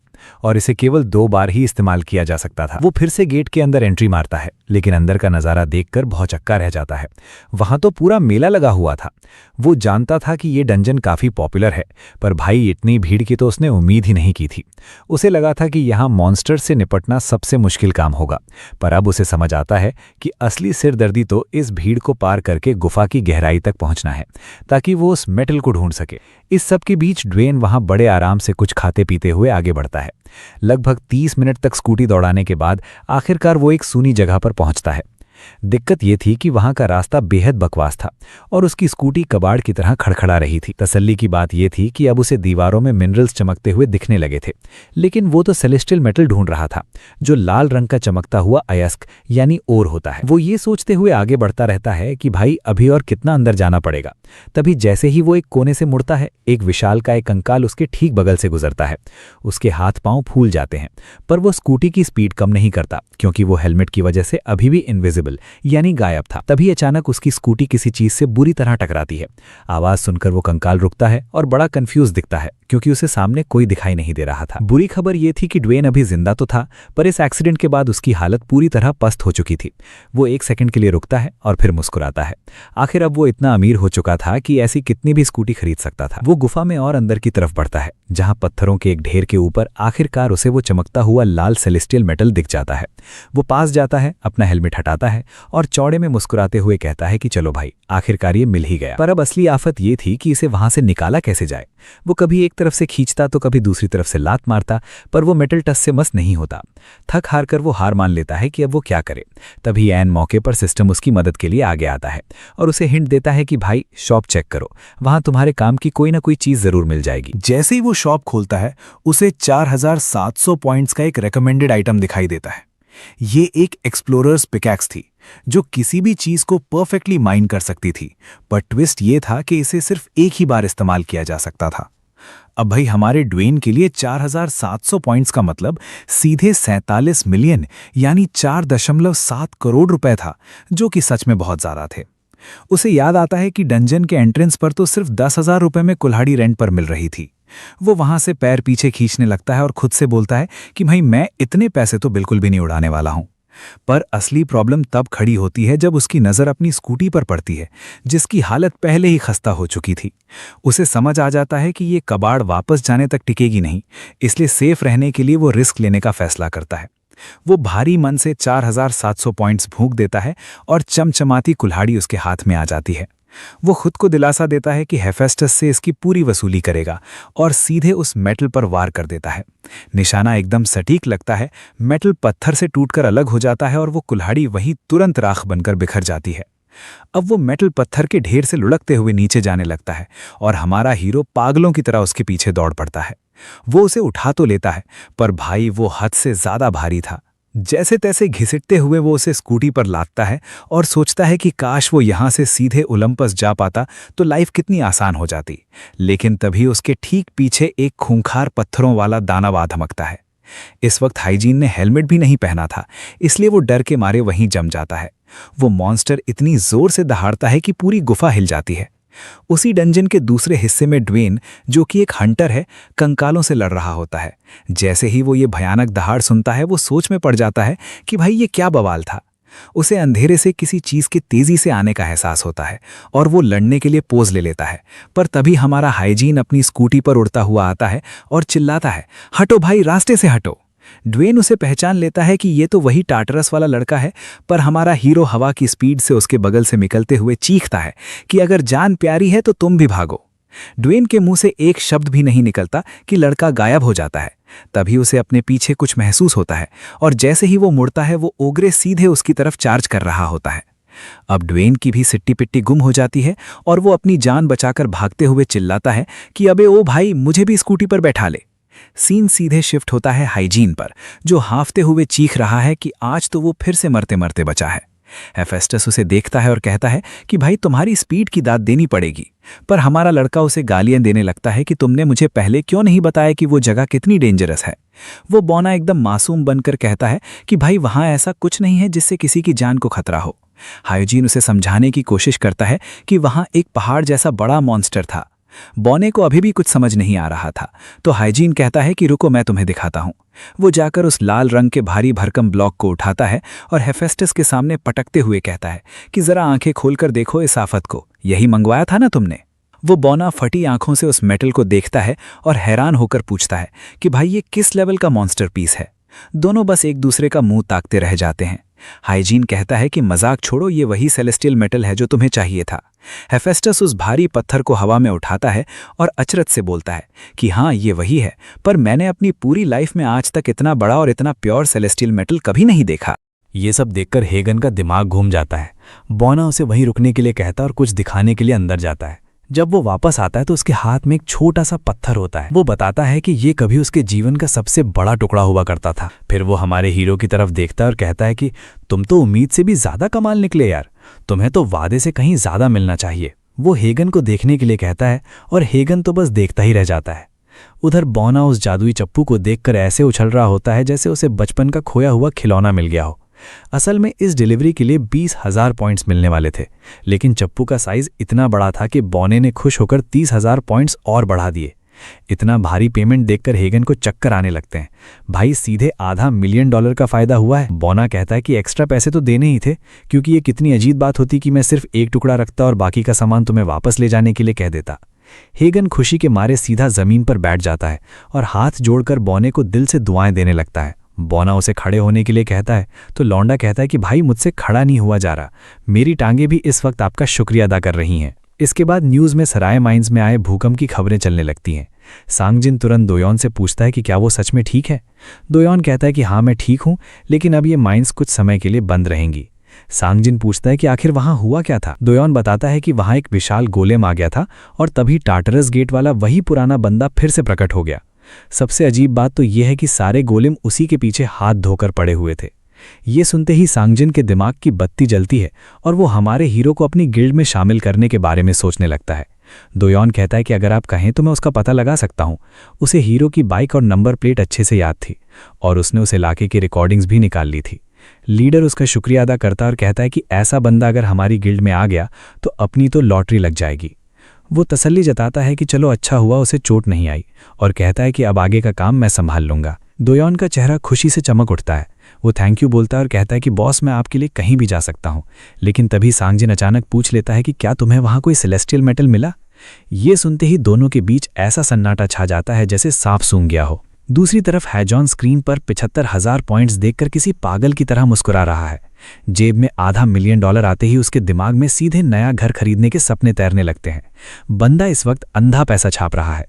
और इसे केवल 2 बार ही इस्तेमाल किया जा सकता था। वो फिर से गेट के अंदर एंट्री मारता है, लेकिन अंदर का नज़ारा देखकर भौचक्का रह जाता है। वहां तो पूरा मेला लगा हुआ था। वो जानता था कि ये डंजन काफी पॉपुलर है, पर भाई इतनी भीड़ की तो उसने उम्मीद ही नहीं की थी। उसे लगा था कि यहाँ मॉन्स्टर से निपटना सबसे मुश्किल काम होगा, पर अब उसे समझ आता है कि असली सिरदर्दी तो इस भीड़ को पार करके गुफा की गहराई तक पहुंचना है, ताकि वो उस मेटल को ढूंढ सके। इस सब के बीच ड्वेन वहां बड़े आराम से कुछ खाते पीते हुए आगे बढ़ता है। लगभग 30 मिनट तक स्कूटी दौड़ाने के बाद आखिरकार वो एक सूनी जगह पर पहुंचता है। दिक्कत ये थी कि वहां का रास्ता बेहद बकवास था और उसकी स्कूटी कबाड़ की तरह खड़खड़ा रही थी। तसल्ली की बात यह थी कि अब उसे दीवारों में मिनरल्स चमकते हुए दिखने लगे थे, लेकिन वो तो सेलेस्टियल मेटल ढूंढ रहा था जो लाल रंग का चमकता हुआ अयस्क यानी ओर होता है। वो ये सोचते हुए आगे बढ़ता रहता है कि भाई अभी और कितना अंदर जाना पड़ेगा। तभी जैसे ही वो एक कोने से मुड़ता है, एक विशाल का एक कंकाल उसके ठीक बगल से गुजरता है। उसके हाथ पांव फूल जाते हैं, पर वो स्कूटी की स्पीड कम नहीं करता क्योंकि वो हेलमेट की वजह से अभी भी इनविजिबल यानी गायब था। तभी अचानक उसकी स्कूटी किसी चीज से बुरी तरह टकराती है। आवाज सुनकर वो कंकाल रुकता है और बड़ा कंफ्यूज दिखता है क्योंकि उसे सामने कोई दिखाई नहीं दे रहा था। बुरी खबर ये थी कि ड्वेन अभी जिंदा तो था, पर इस एक्सीडेंट के बाद उसकी हालत पूरी तरह पस्त हो चुकी थी। वो 1 सेकंड के लिए रुकता है और फिर मुस्कुराता है। आखिर अब वो इतना अमीर हो चुका था कि ऐसी कितनी भी स्कूटी खरीद सकता था। वो गुफा में और अंदर की तरफ बढ़ता है, जहां पत्थरों के एक ढेर के ऊपर आखिरकार उसे वो चमकता हुआ लाल सेलेस्टियल मेटल दिख जाता है। वो पास जाता है, अपना हेलमेट हटाता है है और चौड़े में मुस्कुराते हुए कहता है कि चलो भाई, आखिरकार ये मिल ही गया। पर अब असली आफत ये थी कि इसे वहां से निकाला कैसे जाए। वो कभी एक तरफ से खींचता तो कभी दूसरी तरफ से लात मारता, पर वो मेटल टस से मस नहीं होता। थक हार कर वो हार मान लेता है कि अब वो क्या करे। तभी ऐन मौके पर सिस्टम उसकी मदद के लिए आगे आता है और उसे हिंट देता है कि भाई शॉप चेक करो, वहां तुम्हारे काम की कोई ना कोई चीज जरूर मिल जाएगी। जैसे ही वो शॉप खोलता है उसे 4700 पॉइंट्स का एक रेकमेंडेड आइटम दिखाई देता है। ये एक एक्सप्लोरर्स पिकैक्स थी जो किसी भी चीज को परफेक्टली माइन कर सकती थी, पर ट्विस्ट ये था कि इसे सिर्फ एक ही बार इस्तेमाल किया जा सकता था। अब भाई हमारे ड्वेन के लिए 4700 पॉइंट्स का मतलब सीधे 47 मिलियन यानी 4.7 करोड़ रुपए था, जो कि सच में बहुत ज्यादा थे। उसे याद आता है कि डंजन के एंट्रेंस पर तो सिर्फ 10,000 रुपए में कुल्हाड़ी रेंट पर मिल रही थी। वो वहां से पैर पीछे खींचने लगता है और खुद से बोलता है कि भाई मैं इतने पैसे तो बिल्कुल भी नहीं उड़ाने वाला हूं। पर असली प्रॉब्लम तब खड़ी होती है जब उसकी नज़र अपनी स्कूटी पर पड़ती है, जिसकी हालत पहले ही खस्ता हो चुकी थी। उसे समझ आ जाता है कि ये कबाड़ वापस जाने तक टिकेगी नहीं, इसलिए सेफ रहने के लिए वो रिस्क लेने का फैसला करता है। वो भारी मन से 4700 पॉइंट्स फूंक देता है और चमचमाती कुल्हाड़ी उसके हाथ में आ जाती है। वो खुद को दिलासा देता है कि हेफेस्टस से इसकी पूरी वसूली करेगा और सीधे उस मेटल पर वार कर देता है। निशाना एकदम सटीक लगता है, मेटल पत्थर से टूटकर अलग हो जाता है और वो कुल्हाड़ी वहीं तुरंत राख बनकर बिखर जाती है। अब वो मेटल पत्थर के ढेर से लुढ़कते हुए नीचे जाने लगता है और हमारा हीरो पागलों की तरह उसके पीछे दौड़ पड़ता है। वो उसे उठा तो लेता है, पर भाई वो हद से ज्यादा भारी था। जैसे तैसे घिसटते हुए वो उसे स्कूटी पर लादता है और सोचता है कि काश वो यहां से सीधे ओलंपस जा पाता तो लाइफ कितनी आसान हो जाती। लेकिन तभी उसके ठीक पीछे एक खूंखार पत्थरों वाला दानव धमकता है। इस वक्त हाइजीन ने हेलमेट भी नहीं पहना था, इसलिए वो डर के मारे वहीं जम जाता है। वो मॉन्स्टर इतनी जोर से दहाड़ता है कि पूरी गुफा हिल जाती है। उसी डंजन के दूसरे हिस्से में ड्वेन, जो कि एक हंटर है, कंकालों से लड़ रहा होता है। जैसे ही वो ये भयानक दहाड़ सुनता है वो सोच में पड़ जाता है कि भाई ये क्या बवाल था। उसे अंधेरे से किसी चीज के तेजी से आने का एहसास होता है और वो लड़ने के लिए पोज ले लेता है। पर तभी हमारा हाइजीन अपनी स्कूटी पर उड़ता हुआ आता है और चिल्लाता है, हटो भाई, रास्ते से हटो। ड्वेन उसे पहचान लेता है कि ये तो वही टाटरस वाला लड़का है, पर हमारा हीरो हवा की स्पीड से उसके बगल से निकलते हुए चीखता है कि अगर जान प्यारी है तो तुम भी भागो। ड्वेन के मुंह से एक शब्द भी नहीं निकलता कि लड़का गायब हो जाता है। तभी उसे अपने पीछे कुछ महसूस होता है और जैसे ही वो मुड़ता है वो ओगरे सीधे उसकी तरफ चार्ज कर रहा होता है। अब ड्वेन की भी सिट्टी पिट्टी गुम हो जाती है और वो अपनी जान बचाकर भागते हुए चिल्लाता है कि अबे ओ भाई, मुझे भी स्कूटी पर बैठा ले। सीन सीधे शिफ्ट होता है हाइजीन पर, जो हांफते हुए चीख रहा है कि आज तो वो फिर से मरते मरते बचा है। हेफेस्टस उसे देखता है और कहता है कि भाई तुम्हारी स्पीड की दाद देनी पड़ेगी। पर हमारा लड़का उसे गालियां देने लगता है कि तुमने मुझे पहले क्यों नहीं बताया कि वो जगह कितनी डेंजरस है। वो बौना एकदम मासूम बनकर कहता है कि भाई वहां ऐसा कुछ नहीं है जिससे किसी की जान को खतरा हो। हाइजीन उसे समझाने की कोशिश करता है कि वहां एक पहाड़ जैसा बड़ा मॉन्स्टर था। बौने को अभी भी कुछ समझ नहीं आ रहा था, तो हाइजीन कहता है कि रुको मैं तुम्हें दिखाता हूं। वो जाकर उस लाल रंग के भारी भरकम ब्लॉक को उठाता है और हेफेस्टस के सामने पटकते हुए कहता है कि जरा आंखें खोलकर देखो इस आफत को, यही मंगवाया था ना तुमने। वो बौना फटी आंखों से उस मेटल को देखता है और हैरान होकर पूछता है कि भाई ये किस लेवल का मॉन्स्टर पीस है। दोनों बस एक दूसरे का मुंह ताकते रह जाते हैं। हाइजीन कहता है कि मजाक छोड़ो, ये वही सेलेस्टियल मेटल है जो तुम्हें चाहिए था। हेफेस्टस उस भारी पत्थर को हवा में उठाता है और अचरज से बोलता है कि हाँ ये वही है, पर मैंने अपनी पूरी लाइफ में आज तक इतना बड़ा और इतना प्योर सेलेस्टियल मेटल कभी नहीं देखा। ये सब देखकर हेगन का दिमाग घूम जाता है। बौना उसे वहीं रुकने के लिए कहता है और कुछ दिखाने के लिए अंदर जाता है। जब वो वापस आता है तो उसके हाथ में एक छोटा सा पत्थर होता है। वो बताता है कि ये कभी उसके जीवन का सबसे बड़ा टुकड़ा हुआ करता था। फिर वो हमारे हीरो की तरफ देखता है और कहता है कि तुम तो उम्मीद से भी ज्यादा कमाल निकले यार, तुम्हें तो वादे से कहीं ज्यादा मिलना चाहिए। वो हेगन को देखने के लिए कहता है और हेगन तो बस देखता ही रह जाता है। उधर बौना उस जादुई चप्पू को देखकर ऐसे उछल रहा होता है जैसे उसे बचपन का खोया हुआ खिलौना मिल गया हो। असल में इस डिलीवरी के लिए 20,000 पॉइंट्स मिलने वाले थे, लेकिन चप्पू का साइज इतना बड़ा था कि बौने ने खुश होकर 30,000 पॉइंट्स और बढ़ा दिए। इतना भारी पेमेंट देखकर हेगन को चक्कर आने लगते हैं। भाई सीधे $500 मिलियन का फायदा हुआ है। बौना कहता है कि एक्स्ट्रा पैसे तो देने ही थे, क्योंकि ये कितनी अजीब बात होती कि मैं सिर्फ एक टुकड़ा रखता और बाकी का सामान तुम्हें वापस ले जाने के लिए कह देता। हेगन खुशी के मारे सीधा जमीन पर बैठ जाता है और हाथ जोड़कर बौने को दिल से दुआएं देने लगता है। बौना उसे खड़े होने के लिए कहता है तो लौंडा कहता है कि भाई मुझसे खड़ा नहीं हुआ जा रहा, मेरी टांगें भी इस वक्त आपका शुक्रिया अदा कर रही हैं। इसके बाद न्यूज़ में सराय माइंस में आए भूकंप की खबरें चलने लगती हैं। सांगजिन तुरंत दोयोन से पूछता है कि क्या वो सच में ठीक है। दोयोन कहता है कि हाँ मैं ठीक हूँ, लेकिन अब ये माइंस कुछ समय के लिए बंद रहेंगी। सांगजिन पूछता है कि आखिर वहां हुआ क्या था। दोयोन बताता है कि वहां एक विशाल गोलेम आ गया था और तभी टार्टरस गेट वाला वही पुराना बंदा फिर से प्रकट हो गया। सबसे अजीब बात तो यह है कि सारे गोलेम उसी के पीछे हाथ धोकर पड़े हुए थे। ये सुनते ही सांगजिन के दिमाग की बत्ती जलती है और वो हमारे हीरो को अपनी गिल्ड में शामिल करने के बारे में सोचने लगता है। दोयोन कहता है कि अगर आप कहें तो मैं उसका पता लगा सकता हूं। उसे हीरो की बाइक और नंबर प्लेट अच्छे से याद थी और उसने उस इलाके की रिकॉर्डिंग्स भी निकाल ली थी। लीडर उसका शुक्रिया अदा करता और कहता है कि ऐसा बंदा अगर हमारी गिल्ड में आ गया तो अपनी तो लॉटरी लग जाएगी। वो तसल्ली जताता है कि चलो अच्छा हुआ उसे चोट नहीं आई और कहता है कि अब आगे का काम मैं संभाल लूंगा। दोयोन का चेहरा खुशी से चमक उठता है। वो थैंक यू बोलता है और कहता है कि बॉस मैं आपके लिए कहीं भी जा सकता हूं। लेकिन तभी सांगजिन अचानक पूछ लेता है कि क्या तुम्हें वहां कोई सेलेस्टियल मेटल मिला। ये सुनते ही दोनों के बीच ऐसा सन्नाटा छा जाता है जैसे सांप सूंघ गया हो। दूसरी तरफ हैजॉन स्क्रीन पर 75,000 पॉइंट्स देखकर किसी पागल की तरह मुस्कुरा रहा है। जेब में $500 मिलियन आते ही उसके दिमाग में सीधे नया घर खरीदने के सपने तैरने लगते हैं। बंदा इस वक्त अंधा पैसा छाप रहा है।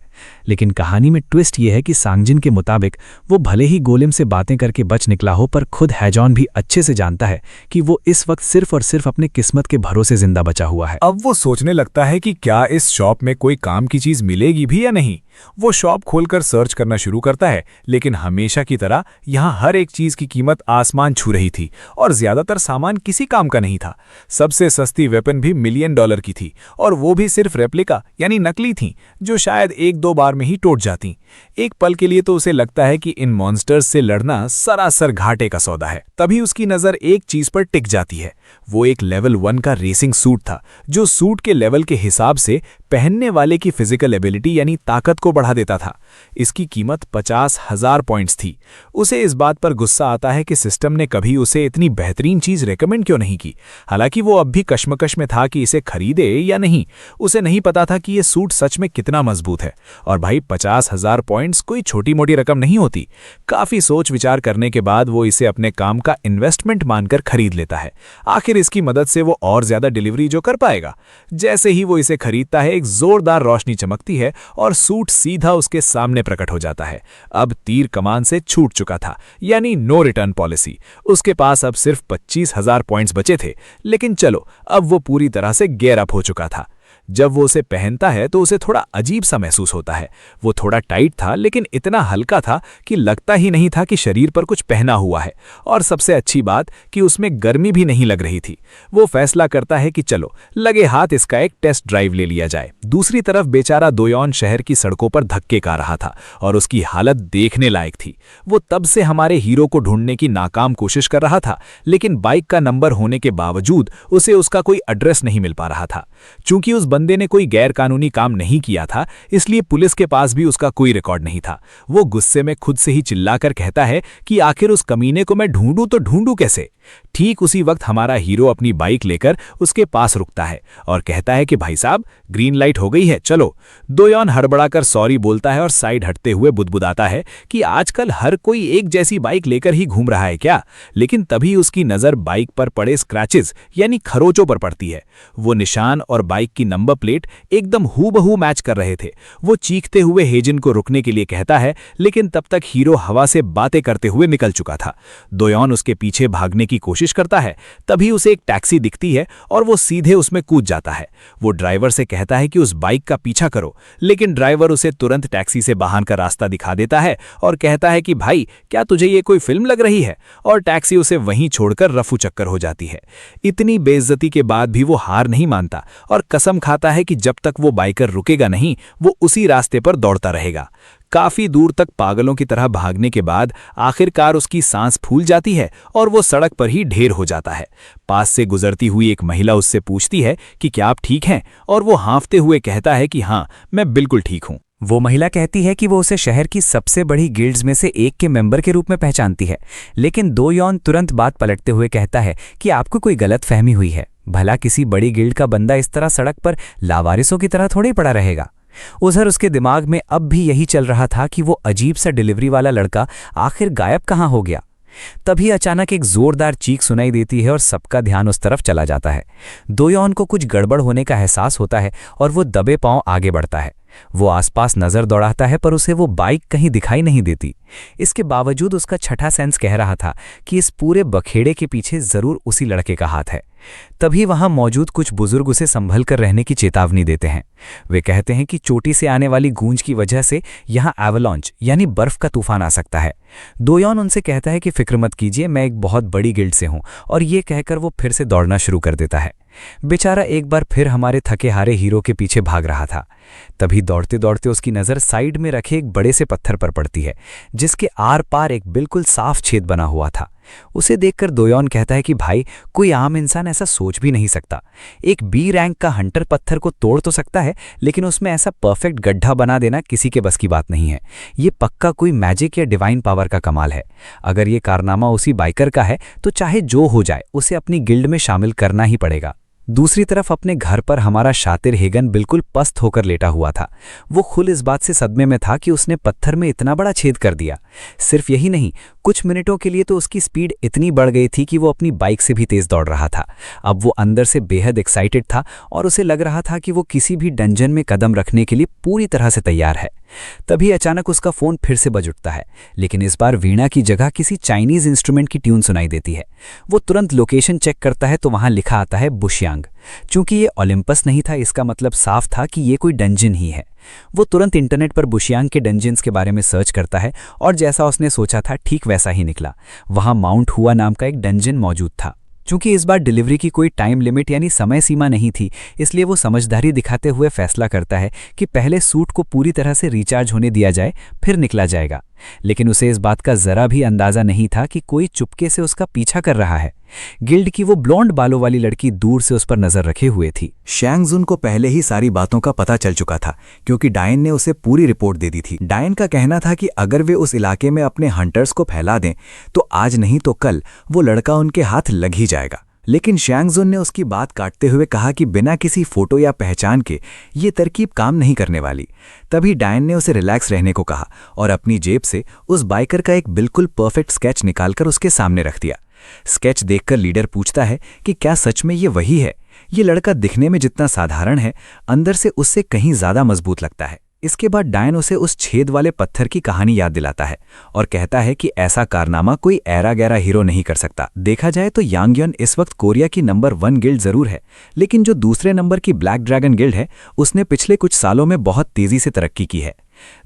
लेकिन कहानी में ट्विस्ट ये है कि सांगजिन के मुताबिक वो भले ही गोलेम से बातें करके बच निकला हो, पर खुद हैजॉन भी अच्छे से जानता है कि वो इस वक्त सिर्फ और सिर्फ अपने किस्मत के भरोसे जिंदा बचा हुआ है। अब वो सोचने लगता है कि क्या इस शॉप में कोई काम की चीज मिलेगी भी या नहीं। वो शॉप खोलकर सर्च करना शुरू करता है, लेकिन हमेशा की तरह यहाँ हर एक चीज की कीमत आसमान छू रही थी और ज्यादातर सामान किसी काम का नहीं था। सबसे सस्ती वेपन भी $1 मिलियन की थी और वो भी सिर्फ रेप्लिका यानी नकली थी, जो शायद 1-2 बार में ही टूट जाती। एक पल के लिए तो उसे लगता है कि इन मॉन्स्टर्स से लड़ना सरासर घाटे का सौदा है। तभी उसकी नजर एक चीज पर टिक जाती है। वो एक लेवल 1 का रेसिंग सूट था, जो सूट के लेवल के हिसाब से पहनने वाले की फिजिकल एबिलिटी यानी ताकत को बढ़ा देता था। इसकी कीमत 50,000 पॉइंट्स थी। उसे इस बात पर गुस्सा आता है कि सिस्टम ने कभी उसे इतनी बेहतरीन चीज रेकमेंड क्यों नहीं की। हालांकि वो अब भी कश्मकश में था कि इसे खरीदे या नहीं। उसे नहीं पता था कि ये सूट सच में कितना मजबूत है। और भाई 50,000 पॉइंट्स कोई छोटी मोटी रकम नहीं होती। काफी सोच विचार करने के बाद वो इसे अपने काम का इन्वेस्टमेंट मानकर खरीद लेता है। आखिर इसकी मदद से वो और ज्यादा डिलीवरी जो कर पाएगा। जैसे ही वो इसे खरीदता है, एक जोरदार रोशनी चमकती है और सूट सीधा उसके सामने प्रकट हो जाता है। अब तीर कमान से छूट चुका था, यानी नो रिटर्न पॉलिसी। उसके पास अब सिर्फ 25,000 पॉइंट्स बचे थे। लेकिन चलो, अब वो पूरी तरह से गेयर अप हो चुका था। जब वो उसे पहनता है तो उसे थोड़ा अजीब सा महसूस होता है। वो थोड़ा टाइट था, लेकिन इतना हल्का था कि लगता ही नहीं था कि शरीर पर कुछ पहना हुआ है। और सबसे अच्छी बात कि उसमें गर्मी भी नहीं लग रही थी। वो फैसला करता है कि चलो लगे हाथ इसका एक टेस्ट ड्राइव ले लिया जाए। दूसरी तरफ बेचारा दोयोन शहर की सड़कों पर धक्के खा रहा था और उसकी हालत देखने लायक थी। वो तब से हमारे हीरो को ढूंढने की नाकाम कोशिश कर रहा था, लेकिन बाइक का नंबर होने के बावजूद उसे उसका कोई एड्रेस नहीं मिल पा रहा था। चूंकि उस बंदे ने कोई गैर कानूनी काम नहीं किया था, इसलिए पुलिस के पास भी उसका कोई रिकॉर्ड नहीं था। वो गुस्से में खुद से ही चिल्लाकर कहता है कि आखिर उस कमीने को मैं ढूंढूं तो ढूंढूं कैसे। ठीक उसी वक्त हमारा हीरो अपनी बाइक लेकर उसके पास रुकता है और कहता है कि भाई साहब, ग्रीन लाइट हो गई है, चलो। दोयोन हड़बड़ाकर सॉरी बोलता है और साइड हटते हुए बुदबुदाता है कि आजकल हर कोई एक जैसी बाइक लेकर ही घूम रहा है क्या। लेकिन तभी उसकी नजर बाइक पर पड़े स्क्रैचेस यानी खरोचों पर पड़ती है। वो निशान और बाइक की नंबर प्लेट एकदम हूबहू मैच कर रहे थे। वो चीखते हुए हेजिन को रुकने के लिए कहता है, लेकिन तब तक हीरो हवा से बातें करते हुए निकल चुका था। दोयोन उसके पीछे भागने की कोशिश करता है। तभी उसे एक टैक्सी दिखती है और वो सीधे उसमें कूद जाता है। वो ड्राइवर से कहता है कि उस बाइक का पीछा करो, लेकिन ड्राइवर उसे तुरंत टैक्सी से बाहर का रास्ता दिखा देता है और कहता है कि भाई, क्या तुझे ये कोई फिल्म लग रही है। और टैक्सी उसे वहीं छोड़कर रफू चक्कर हो जाती है। इतनी बेइज्जती के बाद भी वो हार नहीं मानता और कसम खाता है कि जब तक वो बाइकर रुकेगा नहीं, वो उसी रास्ते पर दौड़ता रहेगा। काफी दूर तक पागलों की तरह भागने के बाद आखिरकार उसकी सांस फूल जाती है और वो सड़क पर ही ढेर हो जाता है। पास से गुजरती हुई एक महिला उससे पूछती है कि क्या आप ठीक हैं, और वो हाँफते हुए कहता है कि हाँ, मैं बिल्कुल ठीक हूँ। वो महिला कहती है कि वो उसे शहर की सबसे बड़ी गिल्ड्स में से एक के मेंबर के रूप में पहचानती है। लेकिन दोयोन तुरंत बात पलटते हुए कहता है कि आपको कोई गलत फहमी हुई है। भला किसी बड़ी गिल्ड का बंदा इस तरह सड़क पर लावारिसों की तरह थोड़ी पड़ा रहेगा। उधर उसके दिमाग में अब भी यही चल रहा था कि वो अजीब सा डिलीवरी वाला लड़का आखिर गायब कहाँ हो गया। तभी अचानक एक जोरदार चीख सुनाई देती है और सबका ध्यान उस तरफ चला जाता है। दोयोन को कुछ गड़बड़ होने का एहसास होता है और वो दबे पांव आगे बढ़ता है। वो आसपास नजर दौड़ाता है पर उसे वो बाइक कहीं दिखाई नहीं देती। इसके बावजूद उसका छठा सेंस कह रहा था कि इस पूरे बखेड़े के पीछे जरूर उसी लड़के का हाथ है। तभी वहां मौजूद कुछ बुजुर्ग उसे संभल कर रहने की चेतावनी देते हैं। वे कहते हैं कि चोटी से आने वाली गूंज की वजह से यहां एवलांच यानी बर्फ का तूफान आ सकता है। दोयोन उनसे कहता है कि फिक्र मत कीजिए, मैं एक बहुत बड़ी गिल्ड से हूं, और ये कहकर वो फिर से दौड़ना शुरू कर देता है। बेचारा एक बार फिर हमारे थके हारे हीरो के पीछे भाग रहा था। तभी दौड़ते दौड़ते उसकी नज़र साइड में रखे एक बड़े से पत्थर पर पड़ती है, जिसके आर पार एक बिल्कुल साफ छेद बना हुआ था। उसे देखकर दोयोन कहता है कि भाई, कोई आम इंसान ऐसा सोच भी नहीं सकता। एक बी रैंक का हंटर पत्थर को तोड़ तो सकता है, लेकिन उसमें ऐसा परफेक्ट गड्ढा बना देना किसी के बस की बात नहीं है। ये पक्का कोई मैजिक या डिवाइन पावर का कमाल है। अगर ये कारनामा उसी बाइकर का है तो चाहे जो हो जाए उसे अपनी गिल्ड में शामिल करना ही पड़ेगा। दूसरी तरफ अपने घर पर हमारा शातिर हेगन बिल्कुल पस्त होकर लेटा हुआ था। वो खुद इस बात से सदमे में था कि उसने पत्थर में इतना बड़ा छेद कर दिया। सिर्फ यही नहीं, कुछ मिनटों के लिए तो उसकी स्पीड इतनी बढ़ गई थी कि वो अपनी बाइक से भी तेज दौड़ रहा था। अब वो अंदर से बेहद एक्साइटेड था और उसे लग रहा था कि वो किसी भी डंजन में कदम रखने के लिए पूरी तरह से तैयार है। तभी अचानक उसका फोन फिर से बज उठता है, लेकिन इस बार वीणा की जगह किसी चाइनीज इंस्ट्रूमेंट की ट्यून सुनाई देती है। वो तुरंत लोकेशन चेक करता है तो वहां लिखा आता है बुशियांग। चूंकि ये ओलंपस नहीं था, इसका मतलब साफ था कि ये कोई डंजन ही है। वो तुरंत इंटरनेट पर बुशियांग के डंजन्स के बारे में सर्च करता है और जैसा उसने सोचा था ठीक वैसा ही निकला। वहां माउंट हुआ नाम का एक डंजन मौजूद था। चूंकि इस बार डिलीवरी की कोई टाइम लिमिट यानी समय सीमा नहीं थी, इसलिए वो समझदारी दिखाते हुए फैसला करता है कि पहले सूट को पूरी तरह से रिचार्ज होने दिया जाए, फिर निकला जाएगा। लेकिन उसे इस बात का जरा भी अंदाजा नहीं था कि कोई चुपके से उसका पीछा कर रहा है। गिल्ड की वो ब्लॉन्ड बालों वाली लड़की दूर से उस पर नजर रखे हुए थी। शैंगजुन को पहले ही सारी बातों का पता चल चुका था, क्योंकि डायन ने उसे पूरी रिपोर्ट दे दी थी। डायन का कहना था कि अगर वे उस इलाके में अपने हंटर्स को फैला दें तो आज नहीं तो कल वो लड़का उनके हाथ लग ही जाएगा। लेकिन शैंगजुन ने उसकी बात काटते हुए कहा कि बिना किसी फोटो या पहचान के ये तरकीब काम नहीं करने वाली। तभी डायन ने उसे रिलैक्स रहने को कहा और अपनी जेब से उस बाइकर का एक बिल्कुल परफेक्ट स्केच निकालकर उसके सामने रख दिया। स्केच देखकर लीडर पूछता है कि क्या सच में ये वही है? ये लड़का दिखने में जितना साधारण है, अंदर से उससे कहीं ज्यादा मजबूत लगता है। इसके बाद डायन उसे उस छेद वाले पत्थर की कहानी याद दिलाता है और कहता है कि ऐसा कारनामा कोई ऐरा गैरा हीरो नहीं कर सकता। देखा जाए तो यांगयन इस वक्त कोरिया की नंबर 1 गिल्ड जरूर है, लेकिन जो दूसरे नंबर की ब्लैक ड्रैगन गिल्ड है उसने पिछले कुछ सालों में बहुत तेजी से तरक्की की है।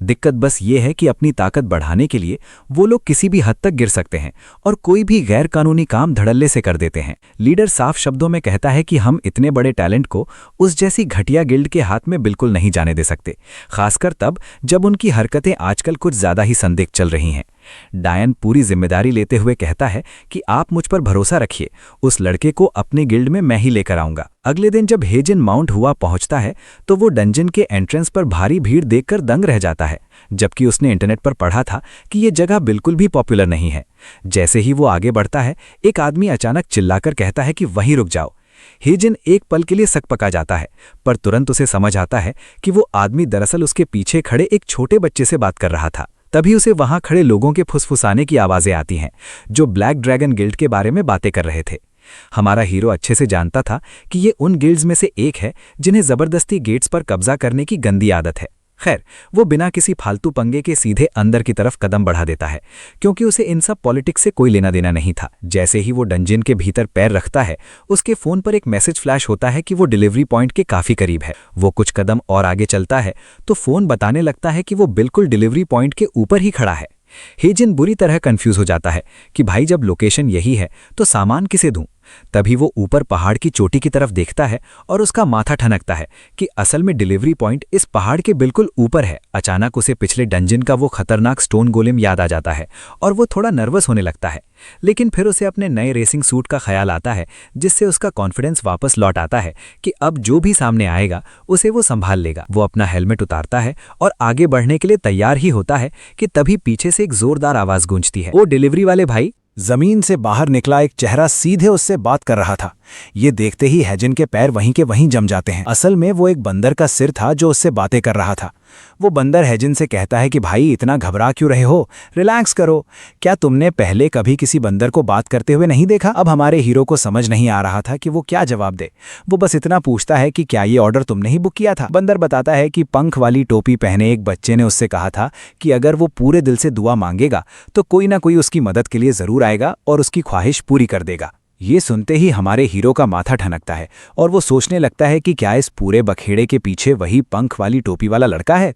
दिक्कत बस ये है कि अपनी ताकत बढ़ाने के लिए वो लोग किसी भी हद तक गिर सकते हैं और कोई भी गैर कानूनी काम धड़ल्ले से कर देते हैं। लीडर साफ शब्दों में कहता है कि हम इतने बड़े टैलेंट को उस जैसी घटिया गिल्ड के हाथ में बिल्कुल नहीं जाने दे सकते, खासकर तब जब उनकी हरकतें आजकल कुछ ज्यादा ही संदिग्ध चल रही हैं। डायन पूरी जिम्मेदारी लेते हुए कहता है कि आप मुझ पर भरोसा रखिए, उस लड़के को अपने गिल्ड में मैं ही लेकर आऊंगा। अगले दिन जब हेजिन माउंट हुआ पहुंचता है तो वो डंजन के एंट्रेंस पर भारी भीड़ देखकर दंग रह जाता है, जबकि उसने इंटरनेट पर पढ़ा था कि ये जगह बिल्कुल भी पॉपुलर नहीं है। जैसे ही वो आगे बढ़ता है, एक आदमी अचानक चिल्लाकर कहता है कि वहीं रुक जाओ। हेजिन एक पल के लिए सकपका जाता है, पर तुरंत उसे समझ आता है कि वो आदमी दरअसल उसके पीछे खड़े एक छोटे बच्चे से बात कर रहा था। तभी उसे वहां खड़े लोगों के फुसफुसाने की आवाजें आती हैं, जो ब्लैक ड्रैगन गिल्ड के बारे में बातें कर रहे थे। हमारा हीरो अच्छे से जानता था कि ये उन गिल्ड्स में से एक है जिन्हें जबरदस्ती गेट्स पर कब्जा करने की गंदी आदत है। खैर, वो बिना किसी फालतू पंगे के सीधे अंदर की तरफ कदम बढ़ा देता है, क्योंकि उसे इन सब पॉलिटिक्स से कोई लेना देना नहीं था। जैसे ही वो डंजन के भीतर पैर रखता है, उसके फोन पर एक मैसेज फ्लैश होता है कि वो डिलीवरी पॉइंट के काफी करीब है। वो कुछ कदम और आगे चलता है तो फोन बताने लगता है कि वो बिल्कुल डिलीवरी पॉइंट के ऊपर ही खड़ा है। हेजिन बुरी तरह कंफ्यूज हो जाता है कि भाई जब लोकेशन यही है तो सामान किसे दूं। तभी वो ऊपर पहाड़ की चोटी की तरफ देखता है और उसका माथा ठनकता है कि असल में डिलीवरी पॉइंट इस पहाड़ के बिल्कुल ऊपर है। अचानक उसे पिछले डंजन का वो खतरनाक स्टोन गोलेम याद आ जाता है और वो थोड़ा नर्वस होने लगता है। लेकिन फिर उसे अपने नए रेसिंग सूट का ख्याल आता है, जिससे उसका कॉन्फिडेंस वापस लौट आता है कि अब जो भी सामने आएगा उसे वो संभाल लेगा। वो अपना हेलमेट उतारता है और आगे बढ़ने के लिए तैयार ही होता है कि तभी पीछे से एक जोरदार आवाज गूंजती है, ओ डिलीवरी वाले भाई। जमीन से बाहर निकला एक चेहरा सीधे उससे बात कर रहा था। ये देखते ही हेजिन के पैर वहीं के वहीं जम जाते हैं। असल में वो एक बंदर का सिर था जो उससे बातें कर रहा था। वो बंदर हेजिन से कहता है कि भाई इतना घबरा क्यों रहे हो, रिलैक्स करो। क्या तुमने पहले कभी किसी बंदर को बात करते हुए नहीं देखा? अब हमारे हीरो को समझ नहीं आ रहा था कि वो क्या जवाब दे। वो बस इतना पूछता है कि क्या ये ऑर्डर तुमने ही बुक किया था? बंदर बताता है कि पंख वाली टोपी पहने एक बच्चे ने उससे कहा था कि अगर वो पूरे दिल से दुआ मांगेगा तो कोई ना कोई उसकी मदद के लिए जरूर आएगा और उसकी ख्वाहिश पूरी कर देगा। ये सुनते ही हमारे हीरो का माथा ठनकता है और वो सोचने लगता है कि क्या इस पूरे बखेड़े के पीछे वही पंख वाली टोपी वाला लड़का है।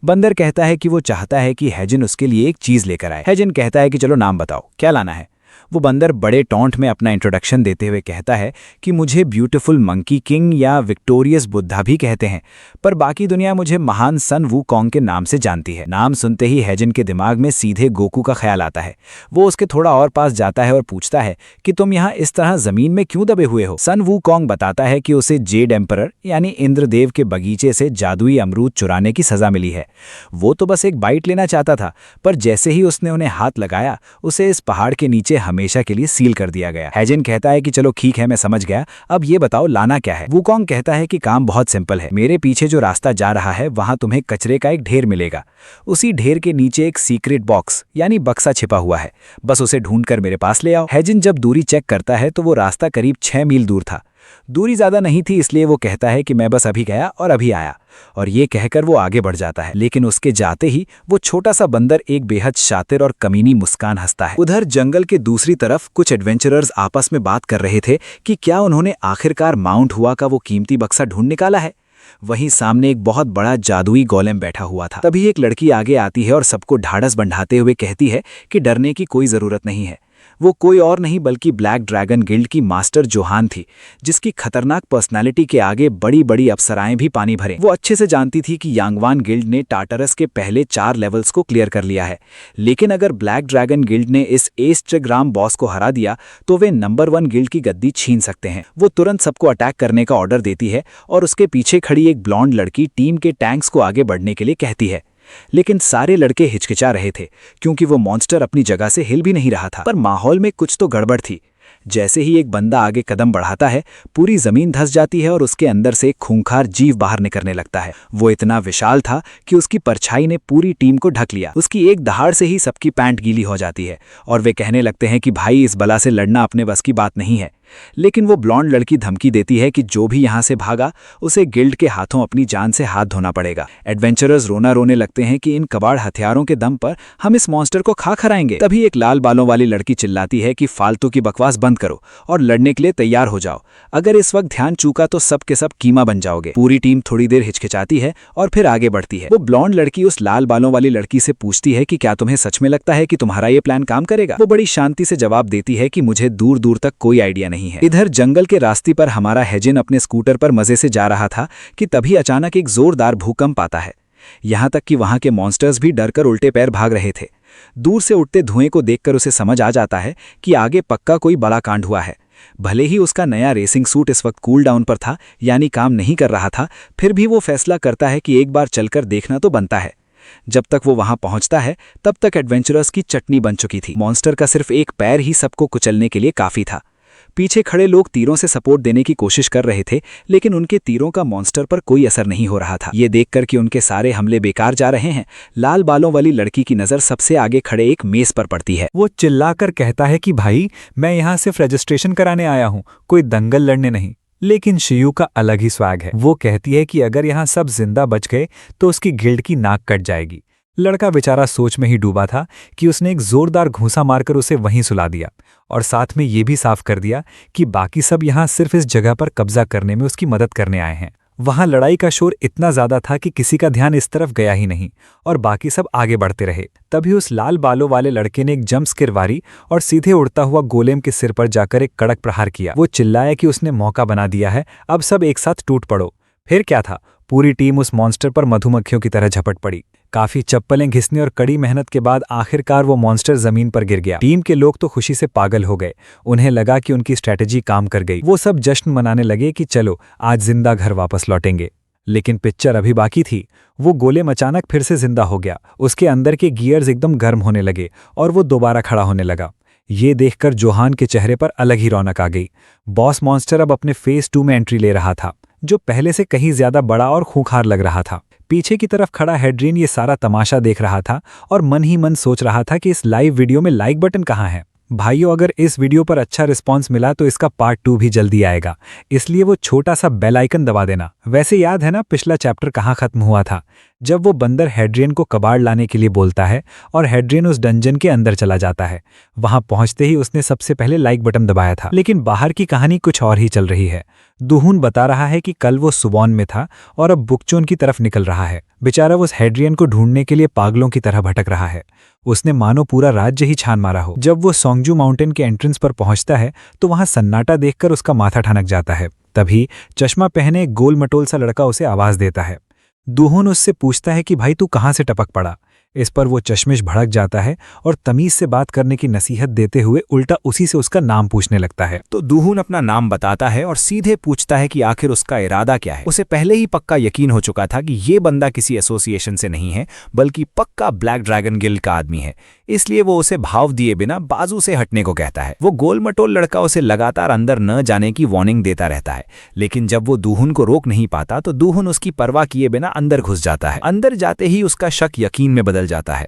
बंदर कहता है कि वो चाहता है कि हेजिन उसके लिए एक चीज लेकर आए। हेजिन कहता है कि चलो नाम बताओ, क्या लाना है? वो बंदर बड़े टॉन्ट में अपना इंट्रोडक्शन देते हुए कहता है कि मुझे ब्यूटीफुल मंकी किंग या विक्टोरियस बुद्धा भी कहते हैं, पर बाकी दुनिया मुझे महान सन वू कॉन्ग के नाम से जानती है। नाम सुनते ही हेजिन के दिमाग में सीधे गोकू का ख्याल आता है। वो उसके थोड़ा और पास जाता है और पूछता है कि तुम यहाँ इस तरह जमीन में क्यों दबे हुए हो? सन वू कॉन्ग बताता है कि उसे जेड एम्परर यानी इंद्रदेव के बगीचे से जादुई अमरूद चुराने की सजा मिली है। वो तो बस एक बाइट लेना चाहता था, पर जैसे ही उसने उन्हें हाथ लगाया उसे इस पहाड़ के नीचे हमेशा के लिए सील कर दिया गया। हेजिन कहता है कि चलो ठीक है, मैं समझ गया, अब ये बताओ लाना क्या है? वूकॉन्ग कहता है कि काम बहुत सिंपल है। मेरे पीछे जो रास्ता जा रहा है वहां तुम्हें कचरे का एक ढेर मिलेगा। उसी ढेर के नीचे एक सीक्रेट बॉक्स यानी बक्सा छिपा हुआ है, बस उसे ढूंढकर मेरे पास ले आओ। हेजिन जब दूरी चेक करता है तो वो रास्ता करीब 6 मील दूर था। दूरी ज्यादा नहीं थी, इसलिए वो कहता है कि मैं बस अभी गया और अभी आया, और ये कहकर वो आगे बढ़ जाता है। लेकिन उसके जाते ही वो छोटा सा बंदर एक बेहद शातिर और कमीनी मुस्कान हंसता है। उधर जंगल के दूसरी तरफ कुछ एडवेंचरर्स आपस में बात कर रहे थे कि क्या उन्होंने आखिरकार माउंट हुआ का वो कीमती बक्सा ढूंढ निकाला है। वहीं सामने एक बहुत बड़ा जादुई गोलेम बैठा हुआ था। तभी एक लड़की आगे आती है और सबको ढाढ़स बंधाते हुए कहती है कि डरने की कोई जरूरत नहीं है। वो कोई और नहीं बल्कि ब्लैक ड्रैगन गिल्ड की मास्टर जोहान थी, जिसकी खतरनाक पर्सनालिटी के आगे बड़ी बड़ी अप्सराएं भी पानी भरे। वो अच्छे से जानती थी कि यांगवान गिल्ड ने टाटरस के पहले 4 लेवल्स को क्लियर कर लिया है, लेकिन अगर ब्लैक ड्रैगन गिल्ड ने इस एस्ट्रग्राम बॉस को हरा दिया तो वे नंबर 1 गिल्ड की गद्दी छीन सकते हैं। वो तुरंत सबको अटैक करने का ऑर्डर देती है और उसके पीछे खड़ी एक ब्लॉन्ड लड़की टीम के टैंक्स को आगे बढ़ने के लिए कहती है। लेकिन सारे लड़के हिचकिचा रहे थे क्योंकि वो मॉन्स्टर अपनी जगह से हिल भी नहीं रहा था। पर माहौल में कुछ तो गड़बड़ थी। जैसे ही एक बंदा आगे कदम बढ़ाता है, पूरी जमीन धंस जाती है और उसके अंदर से एक खूंखार जीव बाहर निकलने लगता है। वो इतना विशाल था कि उसकी परछाई ने पूरी टीम को ढक लिया। उसकी एक दहाड़ से ही सबकी पैंट गीली हो जाती है और वे कहने लगते हैं कि भाई इस बला से लड़ना अपने बस की बात नहीं है। लेकिन वो ब्लॉन्ड लड़की धमकी देती है कि जो भी यहां से भागा उसे गिल्ड के हाथों अपनी जान से हाथ धोना पड़ेगा। एडवेंचरर्स रोने लगते हैं कि इन कबाड़ हथियारों के दम पर हम इस मॉन्स्टर को खा खराएंगे। तभी एक लाल बालों वाली लड़की चिल्लाती है कि फालतू की बकवास बंद करो और लड़ने के लिए तैयार हो जाओ। अगर इस वक्त ध्यान चूका तो सब के सब कीमा बन जाओगे। पूरी टीम थोड़ी देर हिचकिचाती है और फिर आगे बढ़ती है। वो ब्लॉन्ड लड़की उस लाल बालों वाली लड़की से पूछती है कि क्या तुम्हें सच में लगता है कि तुम्हारा ये प्लान काम करेगा? वो बड़ी शांति से जवाब देती है कि मुझे दूर दूर तक कोई आइडिया नहीं है। इधर जंगल के रास्ते पर हमारा हेजिन अपने स्कूटर पर मजे से जा रहा था कि तभी अचानक एक जोरदार भूकंप आता है। यहां तक कि वहां के मॉन्स्टर्स भी डरकर उल्टे पैर भाग रहे थे। दूर से उठते धुएं को देखकर उसे समझ आ जाता है कि आगे पक्का कोई बड़ा कांड हुआ है। भले ही उसका नया रेसिंग सूट इस वक्त कूल डाउन पर था, यानी काम नहीं कर रहा था, फिर भी वो फैसला करता है कि एक बार चलकर देखना तो बनता है। जब तक वो वहां पहुंचता है तब तक एडवेंचरर्स की चटनी बन चुकी थी। मॉन्स्टर का सिर्फ एक पैर ही सबको कुचलने के लिए काफी था। पीछे खड़े लोग तीरों से सपोर्ट देने की कोशिश कर रहे थे, लेकिन उनके तीरों का मॉन्स्टर पर कोई असर नहीं हो रहा था। ये देखकर कि उनके सारे हमले बेकार जा रहे हैं, लाल बालों वाली लड़की की नजर सबसे आगे खड़े एक मेज पर पड़ती है। वो चिल्लाकर कहता है कि भाई मैं यहाँ सिर्फ रजिस्ट्रेशन कराने आया हूँ, कोई दंगल लड़ने नहीं। लेकिन शियू का अलग ही स्वैग है। वो कहती है कि अगर यहाँ सब जिंदा बच गए तो उसकी गिल्ड की नाक कट जाएगी। लड़का बेचारा सोच में ही डूबा था कि उसने एक जोरदार घूंसा मारकर उसे वहीं सुला दिया और साथ में ये भी साफ कर दिया कि बाकी सब यहाँ सिर्फ इस जगह पर कब्जा करने में उसकी मदद करने आए हैं। वहां लड़ाई का शोर इतना ज्यादा था कि किसी का ध्यान इस तरफ गया ही नहीं और बाकी सब आगे बढ़ते रहे। तभी उस लाल बालों वाले लड़के ने एक जंप स्किर वारी और सीधे उड़ता हुआ गोलेम के सिर पर जाकर एक कड़क प्रहार किया। वो चिल्लाया कि उसने मौका बना दिया है, अब सब एक साथ टूट पड़ो। फिर क्या था, पूरी टीम उस मॉन्स्टर पर मधुमक्खियों की तरह झपट पड़ी। काफी चप्पलें घिसने और कड़ी मेहनत के बाद आखिरकार वो मॉन्स्टर जमीन पर गिर गया। टीम के लोग तो खुशी से पागल हो गए। उन्हें लगा कि उनकी स्ट्रैटेजी काम कर गई। वो सब जश्न मनाने लगे कि चलो आज जिंदा घर वापस लौटेंगे। लेकिन पिक्चर अभी बाकी थी। वो गोलेम अचानक फिर से जिंदा हो गया। उसके अंदर के गियर्स एकदम गर्म होने लगे और वो दोबारा खड़ा होने लगा। ये देखकर जोहान के चेहरे पर अलग ही रौनक आ गई। बॉस मॉन्स्टर अब अपने फेज 2 में एंट्री ले रहा था, जो पहले से कहीं ज्यादा बड़ा और खूंखार लग रहा था। पीछे की तरफ खड़ा हेड्रियन ये सारा तमाशा देख रहा था और मन ही मन सोच रहा था कि इस लाइव वीडियो में लाइक बटन कहाँ है। भाइयों, अगर इस वीडियो पर अच्छा रिस्पांस मिला तो इसका पार्ट 2 भी जल्दी आएगा, इसलिए वो छोटा सा बेल आइकन दबा देना। वैसे याद है ना पिछला चैप्टर कहाँ खत्म हुआ था, जब वो बंदर हेड्रियन को कबाड़ लाने के लिए बोलता है और हेड्रियन उस डंजन के अंदर चला जाता है। वहां पहुंचते ही उसने सबसे पहले लाइक बटन दबाया था, लेकिन बाहर की कहानी कुछ और ही चल रही है। दुहून बता रहा है कि कल वो सुबॉन में था और अब बुकचोन की तरफ निकल रहा है। बेचारा उस हेड्रियन को ढूंढने के लिए पागलों की तरह भटक रहा है। उसने मानो पूरा राज्य ही छान मारा हो। जब वो सोंगजू माउंटेन के एंट्रेंस पर पहुंचता है तो वहां सन्नाटा देखकर उसका माथा ठनक जाता है। तभी चश्मा पहने एक गोल मटोल सा लड़का उसे आवाज देता है। दुहून उससे पूछता है कि भाई तू कहाँ से टपक पड़ा। इस पर वो चश्मिश भड़क जाता है और तमीज से बात करने की नसीहत देते हुए उल्टा उसी से उसका नाम पूछने लगता है। तो दुहून अपना नाम बताता है और सीधे पूछता है कि आखिर उसका इरादा क्या है। उसे पहले ही पक्का यकीन हो चुका था कि ये बंदा किसी एसोसिएशन से नहीं है, बल्कि पक्का ब्लैक ड्रैगन गिल्ड का आदमी है। इसलिए वो उसे भाव दिए बिना बाजू से हटने को कहता है। वो गोलमटोल लड़का उसे लगातार अंदर न जाने की वार्निंग देता रहता है, लेकिन जब वो दुहून को रोक नहीं पाता तो दुहून उसकी परवाह किए बिना अंदर घुस जाता है। अंदर जाते ही उसका शक यकीन में बदल जाता है।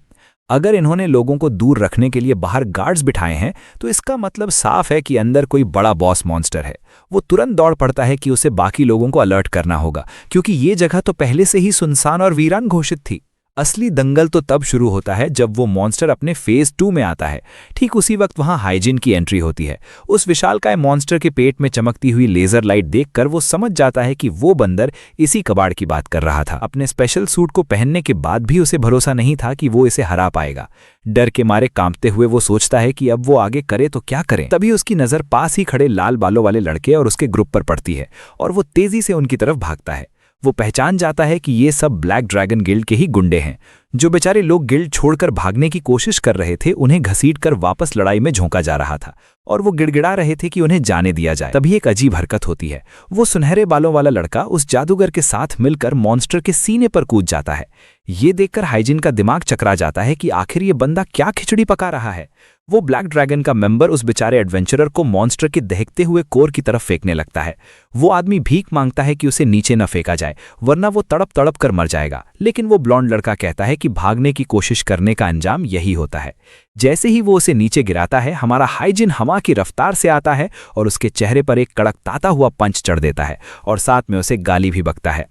अगर इन्होंने लोगों को दूर रखने के लिए बाहर गार्ड्स बिठाए हैं तो इसका मतलब साफ है कि अंदर कोई बड़ा बॉस मॉन्स्टर है। वो तुरंत दौड़ पड़ता है कि उसे बाकी लोगों को अलर्ट करना होगा, क्योंकि ये जगह तो पहले से ही सुनसान और वीरान घोषित थी। असली दंगल तो तब शुरू होता है जब वो मॉन्स्टर अपने फेज 2 में आता है। ठीक उसी वक्त वहां हाइजिन की एंट्री होती है। उस विशालकाय मॉन्स्टर के पेट में चमकती हुई लेजर लाइट देखकर वो समझ जाता है कि वो बंदर इसी कबाड़ की बात कर रहा था। अपने स्पेशल सूट को पहनने के बाद भी उसे भरोसा नहीं था कि वो इसे हरा पाएगा। डर के मारे कांपते हुए वो सोचता है कि अब वो आगे करे तो क्या करे। तभी उसकी नजर पास ही खड़े लाल बालों वाले लड़के और उसके ग्रुप पर पड़ती है और वो तेजी से उनकी तरफ भागता है। वो पहचान जाता है कि ये सब ब्लैक ड्रैगन गिल्ड के ही गुंडे हैं। जो बेचारे लोग गिल्ड छोड़कर भागने की कोशिश कर रहे थे, उन्हें घसीटकर वापस लड़ाई में झोंका जा रहा था और वो गिड़गिड़ा रहे थे कि उन्हें जाने दिया जाए। तभी एक अजीब हरकत होती है। वो सुनहरे बालों वाला लड़का उस जादूगर के साथ मिलकर मॉन्स्टर के सीने पर कूद जाता है। ये देखकर हाइजिन का दिमाग चकरा जाता है कि आखिर ये बंदा क्या खिचड़ी पका रहा है। वो ब्लैक ड्रैगन का मेंबर उस बेचारे एडवेंचरर को मॉन्स्टर के दहकते हुए कोर की तरफ फेंकने लगता है। वो आदमी भीख मांगता है कि उसे नीचे न फेंका जाए, वरना वो तड़प तड़प कर मर जाएगा। लेकिन वो ब्लॉन्ड लड़का कहता है कि भागने की कोशिश करने का अंजाम यही होता है। जैसे ही वो उसे नीचे गिराता है, हमारा हाइजिन हवा की रफ्तार से आता है और उसके चेहरे पर एक कड़कताता हुआ पंच चढ़ देता है और साथ में उसे गाली भी बकता है।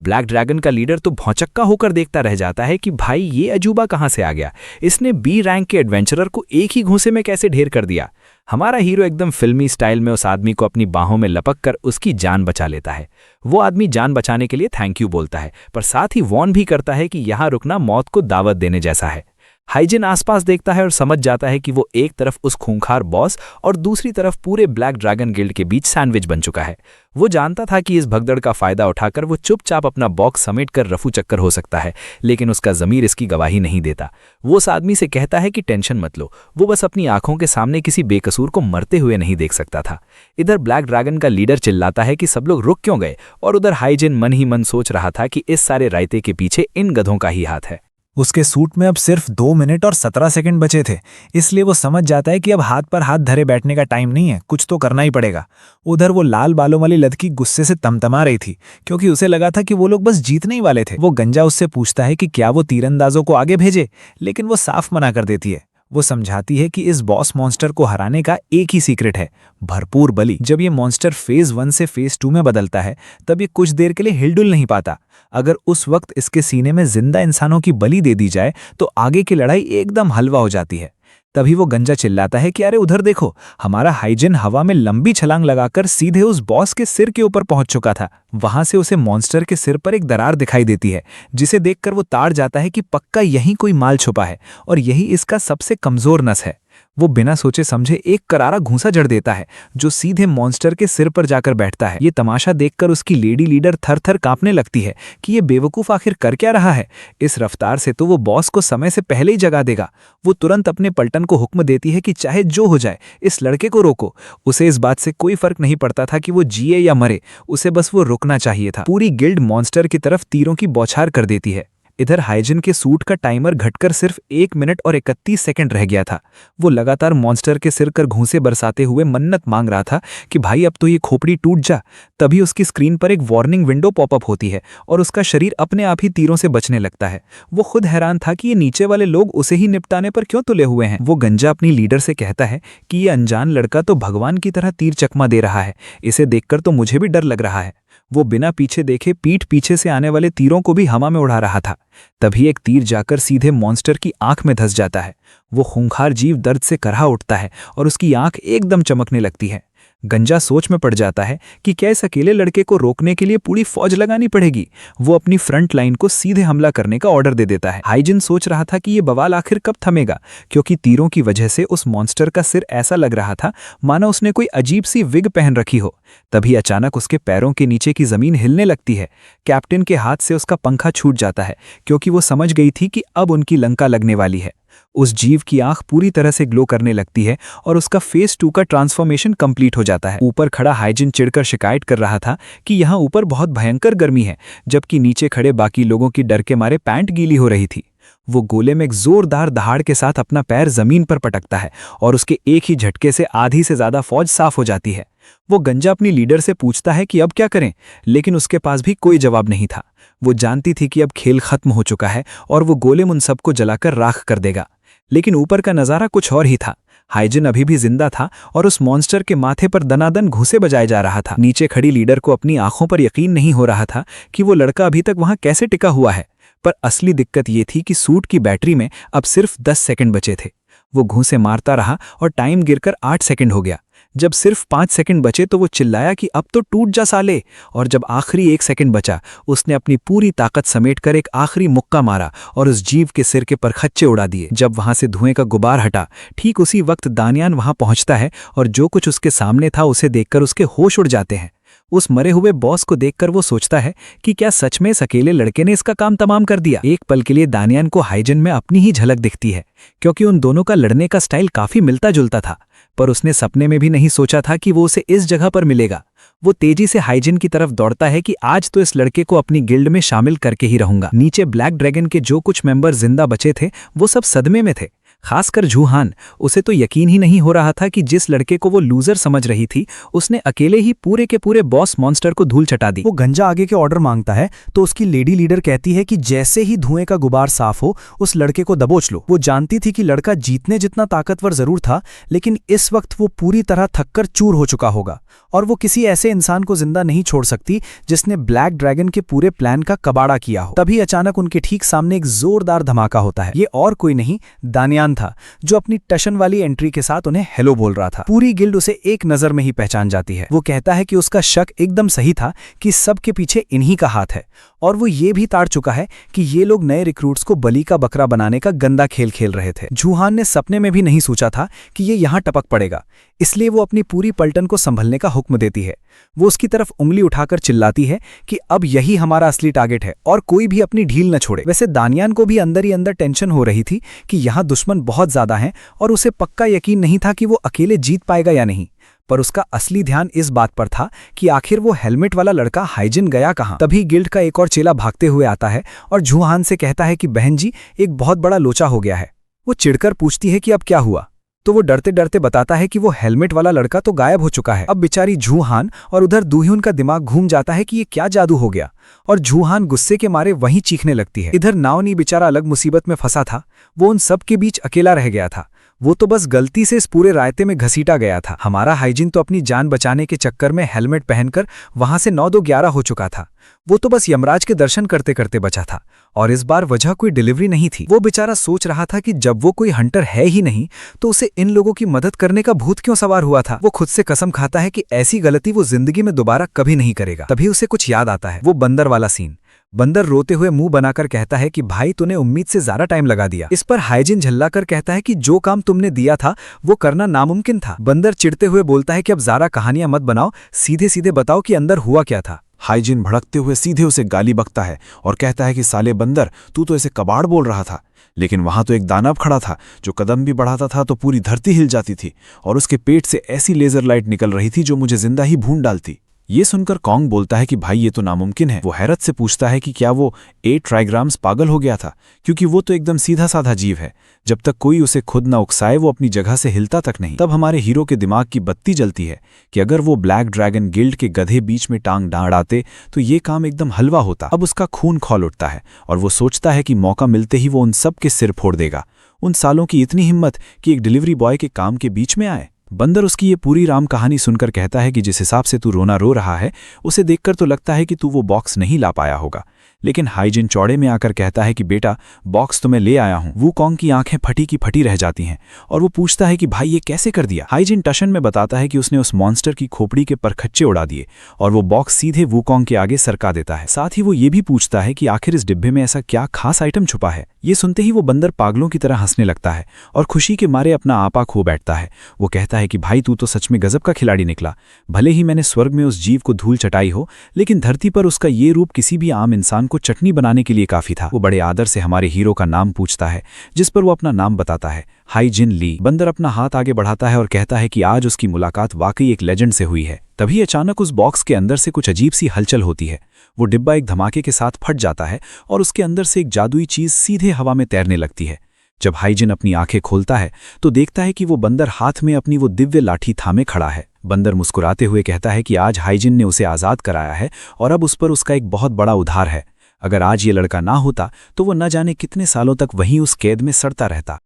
ब्लैक ड्रैगन का लीडर तो भौचक्का होकर देखता रह जाता है कि भाई ये अजूबा कहाँ से आ गया। इसने बी रैंक के एडवेंचरर को एक ही घूंसे में कैसे ढेर कर दिया। हमारा हीरो एकदम फिल्मी स्टाइल में उस आदमी को अपनी बाहों में लपक कर उसकी जान बचा लेता है। वो आदमी जान बचाने के लिए थैंक यू बोलता है, पर साथ ही वॉर्न भी करता है कि यहाँ रुकना मौत को दावत देने जैसा है। हाइजिन आसपास देखता है और समझ जाता है कि वो एक तरफ उस खूंखार बॉस और दूसरी तरफ पूरे ब्लैक ड्रैगन गिल्ड के बीच सैंडविच बन चुका है। वो जानता था कि इस भगदड़ का फायदा उठाकर वो चुपचाप अपना बॉक्स समेटकर रफू चक्कर हो सकता है, लेकिन उसका ज़मीर इसकी गवाही नहीं देता। वो उस आदमी से कहता है कि टेंशन मत लो, वो बस अपनी आंखों के सामने किसी बेकसूर को मरते हुए नहीं देख सकता था। इधर ब्लैक ड्रैगन का लीडर चिल्लाता है कि सब लोग रुक क्यों गए, और उधर हाइजिन मन ही मन सोच रहा था कि इस सारे रायते के पीछे इन गधों का ही हाथ है। उसके सूट में अब सिर्फ 2 मिनट और 17 सेकंड बचे थे, इसलिए वो समझ जाता है कि अब हाथ पर हाथ धरे बैठने का टाइम नहीं है, कुछ तो करना ही पड़ेगा। उधर वो लाल बालों वाली लड़की गुस्से से तमतमा रही थी, क्योंकि उसे लगा था कि वो लोग बस जीतने ही वाले थे। वो गंजा उससे पूछता है कि क्या वो तीरंदाजों को आगे भेजे, लेकिन वो साफ मना कर देती है। वो समझाती है कि इस बॉस मॉन्स्टर को हराने का एक ही सीक्रेट है, भरपूर बलि। जब ये मॉन्स्टर फेज 1 से फेज 2 में बदलता है, तब ये कुछ देर के लिए हिलडुल नहीं पाता। अगर उस वक्त इसके सीने में जिंदा इंसानों की बलि दे दी जाए तो आगे की लड़ाई एकदम हलवा हो जाती है। तभी वो गंजा चिल्लाता है कि अरे उधर देखो, हमारा हाइजिन हवा में लंबी छलांग लगाकर सीधे उस बॉस के सिर के ऊपर पहुंच चुका था। वहां से उसे मॉन्स्टर के सिर पर एक दरार दिखाई देती है, जिसे देखकर वो ताड़ जाता है कि पक्का यहीं कोई माल छुपा है और यही इसका सबसे कमजोर नस है। वो बिना सोचे समझे एक करारा घूंसा जड़ देता है, जो सीधे मॉन्स्टर के सिर पर जाकर बैठता है। ये तमाशा देखकर उसकी लेडी लीडर थर थर कांपने लगती है कि ये बेवकूफ आखिर कर क्या रहा है। इस रफ्तार से तो वो बॉस को समय से पहले ही जगा देगा। वो तुरंत अपने पलटन को हुक्म देती है कि चाहे जो हो जाए, इस लड़के को रोको। उसे इस बात से कोई फर्क नहीं पड़ता था कि वो जिए या मरे, उसे बस वो रुकना चाहिए था। पूरी गिल्ड मॉन्स्टर की तरफ तीरों की बौछार कर देती है। इधर हाइजिन के सूट का टाइमर घटकर सिर्फ 1 मिनट और 31 सेकंड रह गया था। वो लगातार मॉन्स्टर के सिर कर घूंसे बरसाते हुए मन्नत मांग रहा था कि भाई अब तो ये खोपड़ी टूट जा। तभी उसकी स्क्रीन पर एक वार्निंग विंडो पॉपअप होती है और उसका शरीर अपने आप ही तीरों से बचने लगता है। वो खुद हैरान था कि ये नीचे वाले लोग उसे ही निपटाने पर क्यों तुले हुए हैं। वो गंजा अपनी लीडर से कहता है कि ये अनजान लड़का तो भगवान की तरह तीर चकमा दे रहा है, इसे देखकर तो मुझे भी डर लग रहा है। वो बिना पीछे देखे पीठ पीछे से आने वाले तीरों को भी हवा में उड़ा रहा था। तभी एक तीर जाकर सीधे मॉन्स्टर की आंख में धंस जाता है। वो खूंखार जीव दर्द से करहा उठता है और उसकी आंख एकदम चमकने लगती है। गंजा सोच में पड़ जाता है कि क्या इस अकेले लड़के को रोकने के लिए पूरी फौज लगानी पड़ेगी। वो अपनी फ्रंट लाइन को सीधे हमला करने का ऑर्डर दे देता है। हाइजिन सोच रहा था कि ये बवाल आखिर कब थमेगा, क्योंकि तीरों की वजह से उस मॉन्स्टर का सिर ऐसा लग रहा था मानो उसने कोई अजीब सी विग पहन रखी हो। तभी अचानक उसके पैरों के नीचे की जमीन हिलने लगती है। कैप्टन के हाथ से उसका पंखा छूट जाता है, क्योंकि वो समझ गई थी कि अब उनकी लंका लगने वाली है। उस जीव की आंख पूरी तरह से ग्लो करने लगती है और उसका फेज 2 का ट्रांसफॉर्मेशन कंप्लीट हो जाता है। ऊपर खड़ा हाइजिन चिढ़कर शिकायत कर रहा था कि यहाँ ऊपर बहुत भयंकर गर्मी है, जबकि नीचे खड़े बाकी लोगों की डर के मारे पैंट गीली हो रही थी। वो गोले में एक जोरदार दहाड़ के साथ अपना पैर जमीन पर पटकता है और उसके एक ही झटके से आधी से ज्यादा फौज साफ हो जाती है। वो गंजा अपनी लीडर से पूछता है कि अब क्या करें, लेकिन उसके पास भी कोई जवाब नहीं था। वो जानती थी कि अब खेल खत्म हो चुका है और वो गोलेम उन सबको जलाकर राख कर देगा। लेकिन ऊपर का नजारा कुछ और ही था। हाइजिन अभी भी जिंदा था और उस मॉन्स्टर के माथे पर दनादन घूंसे बजाए जा रहा था। नीचे खड़ी लीडर को अपनी आंखों पर यकीन नहीं हो रहा था कि वो लड़का अभी तक वहां कैसे टिका हुआ है। पर असली दिक्कत ये थी कि सूट की बैटरी में अब सिर्फ 10 सेकंड बचे थे। वो घूंसे मारता रहा और टाइम गिरकर 8 सेकंड हो गया। जब सिर्फ 5 सेकंड बचे तो वो चिल्लाया कि अब तो टूट जा साले। और जब आखिरी 1 सेकंड बचा, उसने अपनी पूरी ताकत समेटकर एक आखिरी मुक्का मारा और उस जीव के सिर के परखच्चे उड़ा दिए। जब वहां से धुएं का गुबार हटा, ठीक उसी वक्त दानियान वहां पहुंचता है और जो कुछ उसके सामने था उसे देखकर उसके होश उड़ जाते हैं। उस मरे हुए बॉस को देखकर वो सोचता है कि क्या सच में इस अकेले लड़के ने इसका काम तमाम कर दिया। एक पल के लिए दानियान को हाइजिन में अपनी ही झलक दिखती है, क्योंकि उन दोनों का लड़ने का स्टाइल काफी मिलता जुलता था। पर उसने सपने में भी नहीं सोचा था कि वो उसे इस जगह पर मिलेगा। वो तेजी से हाइजिन की तरफ दौड़ता है कि आज तो इस लड़के को अपनी गिल्ड में शामिल करके ही रहूंगा। नीचे ब्लैक ड्रैगन के जो कुछ मेंबर जिंदा बचे थे वो सब सदमे में थे, खासकर जूहान। उसे तो यकीन ही नहीं हो रहा था कि जिस लड़के को वो लूजर समझ रही थी उसने अकेले ही पूरे के पूरे बॉस मॉन्स्टर को धूल चटा दी। वो गंजा आगे के ऑर्डर मांगता है तो उसकी लेडी लीडर कहती है कि जैसे ही धुएं का गुबार साफ हो उस लड़के को दबोच लो। वो जानती थी कि लड़का जीतने जितना ताकतवर जरूर था, लेकिन इस वक्त वो पूरी तरह थककर चूर हो चुका होगा और वो किसी ऐसे इंसान को जिंदा नहीं छोड़ सकती जिसने ब्लैक ड्रैगन के पूरे प्लान का कबाड़ा किया हो। तभी अचानक उनके ठीक सामने एक जोरदार धमाका होता है। ये और कोई नहीं, दानियान था, जो अपनी टशन वाली एंट्री के साथ उन्हें हेलो बोल रहा था। पूरी गिल्ड उसे एक नजर में ही पहचान जाती है। वो कहता है कि उसका शक एकदम सही था कि सबके पीछे इन्हीं का हाथ है, और वो ये भी ताड़ चुका है कि ये लोग नए रिक्रूट्स को बलि का बकरा बनाने का गंदा खेल खेल रहे थे। जूहान ने सपने में भी नहीं सोचा था कि ये यहां टपक पड़ेगा, इसलिए वो अपनी पूरी पलटन को संभलने का हुक्म देती है। वो उसकी तरफ उंगली उठाकर चिल्लाती है कि अब यही हमारा असली टारगेट है और कोई भी अपनी ढील न छोड़े। वैसे दानियान को भी अंदर ही अंदर टेंशन हो रही थी कि यहाँ दुश्मन बहुत ज्यादा हैं और उसे पक्का यकीन नहीं था कि वो अकेले जीत पाएगा या नहीं। पर उसका असली ध्यान इस बात पर था कि आखिर वो हेलमेट वाला लड़का हाइजिन गया कहाँ। तभी गिल्ड का एक और चेला भागते हुए आता है और जूहान से कहता है कि बहन जी, एक बहुत बड़ा लोचा हो गया है। वो चिढ़कर पूछती है कि अब क्या हुआ, तो वो डरते डरते बताता है कि वो हेलमेट वाला लड़का तो गायब हो चुका है। अब बेचारी जूहान और उधर दूह्यून का दिमाग घूम जाता है कि ये क्या जादू हो गया, और जूहान गुस्से के मारे वहीं चीखने लगती है। इधर नावनी बेचारा अलग मुसीबत में फंसा था। वो उन सब के बीच अकेला रह गया था। वो तो बस गलती से इस पूरे रायते में घसीटा गया था। हमारा हाइजिन तो अपनी जान बचाने के चक्कर में हेलमेट पहनकर वहां से 9-2-11 हो चुका था। वो तो बस यमराज के दर्शन करते करते बचा था, और इस बार वजह कोई डिलीवरी नहीं थी। वो बेचारा सोच रहा था कि जब वो कोई हंटर है ही नहीं तो उसे इन लोगों की मदद करने का भूत क्यों सवार हुआ था। वो खुद से कसम खाता है कि ऐसी गलती वो जिंदगी में दोबारा कभी नहीं करेगा। तभी उसे कुछ याद आता है, वो बंदर वाला सीन। बंदर रोते हुए मुंह बनाकर कहता है कि भाई तूने उम्मीद से ज्यादा टाइम लगा दिया। इस पर हाइजिन झल्लाकर कहता है कि जो काम तुमने दिया था वो करना नामुमकिन था। बंदर चिढ़ते हुए बोलता है कि अब ज़्यादा कहानियां मत बनाओ, सीधे सीधे बताओ कि अंदर हुआ क्या था। हाइजिन भड़कते हुए सीधे उसे गाली बकता है और कहता है कि साले बंदर, तू तो ऐसे कबाड़ बोल रहा था, लेकिन वहां तो एक दानव खड़ा था जो कदम भी बढ़ाता था तो पूरी धरती हिल जाती थी, और उसके पेट से ऐसी लेजर लाइट निकल रही थी जो मुझे जिंदा ही भून डालती। ये सुनकर कॉन्ग बोलता है कि भाई ये तो नामुमकिन है। वो हैरत से पूछता है कि क्या वो 8 ट्राइग्राम्स पागल हो गया था, क्योंकि वो तो एकदम सीधा साधा जीव है। जब तक कोई उसे खुद न उकसाए वो अपनी जगह से हिलता तक नहीं। तब हमारे हीरो के दिमाग की बत्ती जलती है कि अगर वो ब्लैक ड्रैगन गिल्ड के गधे बीच में टांग डांडाते तो ये काम एकदम हलवा होता। अब उसका खून खौल उठता है और वो सोचता है कि मौका मिलते ही वो उन सब के सिर फोड़ देगा। उन सालों की इतनी हिम्मत कि एक डिलीवरी बॉय के काम के बीच में आए। बंदर उसकी ये पूरी राम कहानी सुनकर कहता है कि जिस हिसाब से तू रोना रो रहा है उसे देखकर तो लगता है कि तू वो बॉक्स नहीं ला पाया होगा। लेकिन हाइजिन चौड़े में आकर कहता है कि बेटा बॉक्स तो मैं ले आया हूं। वूकॉन्ग की आंखें फटी की फटी रह जाती हैं और वो पूछता है कि भाई ये कैसे कर दिया। हाइजिन टशन में बताता है कि उसने उस मॉन्स्टर की खोपड़ी के परखच्चे उड़ा दिए और वो बॉक्स सीधे वूकॉन्ग के आगे सरका देता है। साथ ही वो ये भी पूछता है कि आखिर इस डिब्बे में ऐसा क्या खास आइटम छुपा है। ये सुनते ही वो बंदर पागलों की तरह हंसने लगता है और खुशी के मारे अपना आपा खो बैठता है। वो कहता है कि भाई तू तो सच में गजब का खिलाड़ी निकला। भले ही मैंने स्वर्ग में उस जीव को धूल चटाई हो, लेकिन धरती पर उसका ये रूप किसी भी आम इंसान को चटनी बनाने के लिए काफी था। वो बड़े आदर से हमारे हीरो का नाम पूछता है, जिस पर वो अपना नाम बताता है, हाइजिन ली। बंदर अपना हाथ आगे बढ़ाता है और कहता है कि आज उसकी मुलाकात वाकई एक लेजेंड से हुई है। तभी अचानक उस बॉक्स के अंदर से कुछ अजीब सी हलचल होती है। वो डिब्बा एक धमाके के साथ फट जाता है और उसके अंदर से एक जादुई चीज सीधे हवा में तैरने लगती है। जब हाइजिन अपनी आंखें खोलता है तो देखता है कि वो बंदर हाथ में अपनी वो दिव्य लाठी थामे खड़ा है। बंदर मुस्कुराते हुए कहता है कि आज हाइजिन ने उसे आज़ाद कराया है और अब उस पर उसका एक बहुत बड़ा उधार है। अगर आज ये लड़का ना होता तो वो न जाने कितने सालों तक वहीं उस कैद में सड़ता रहता।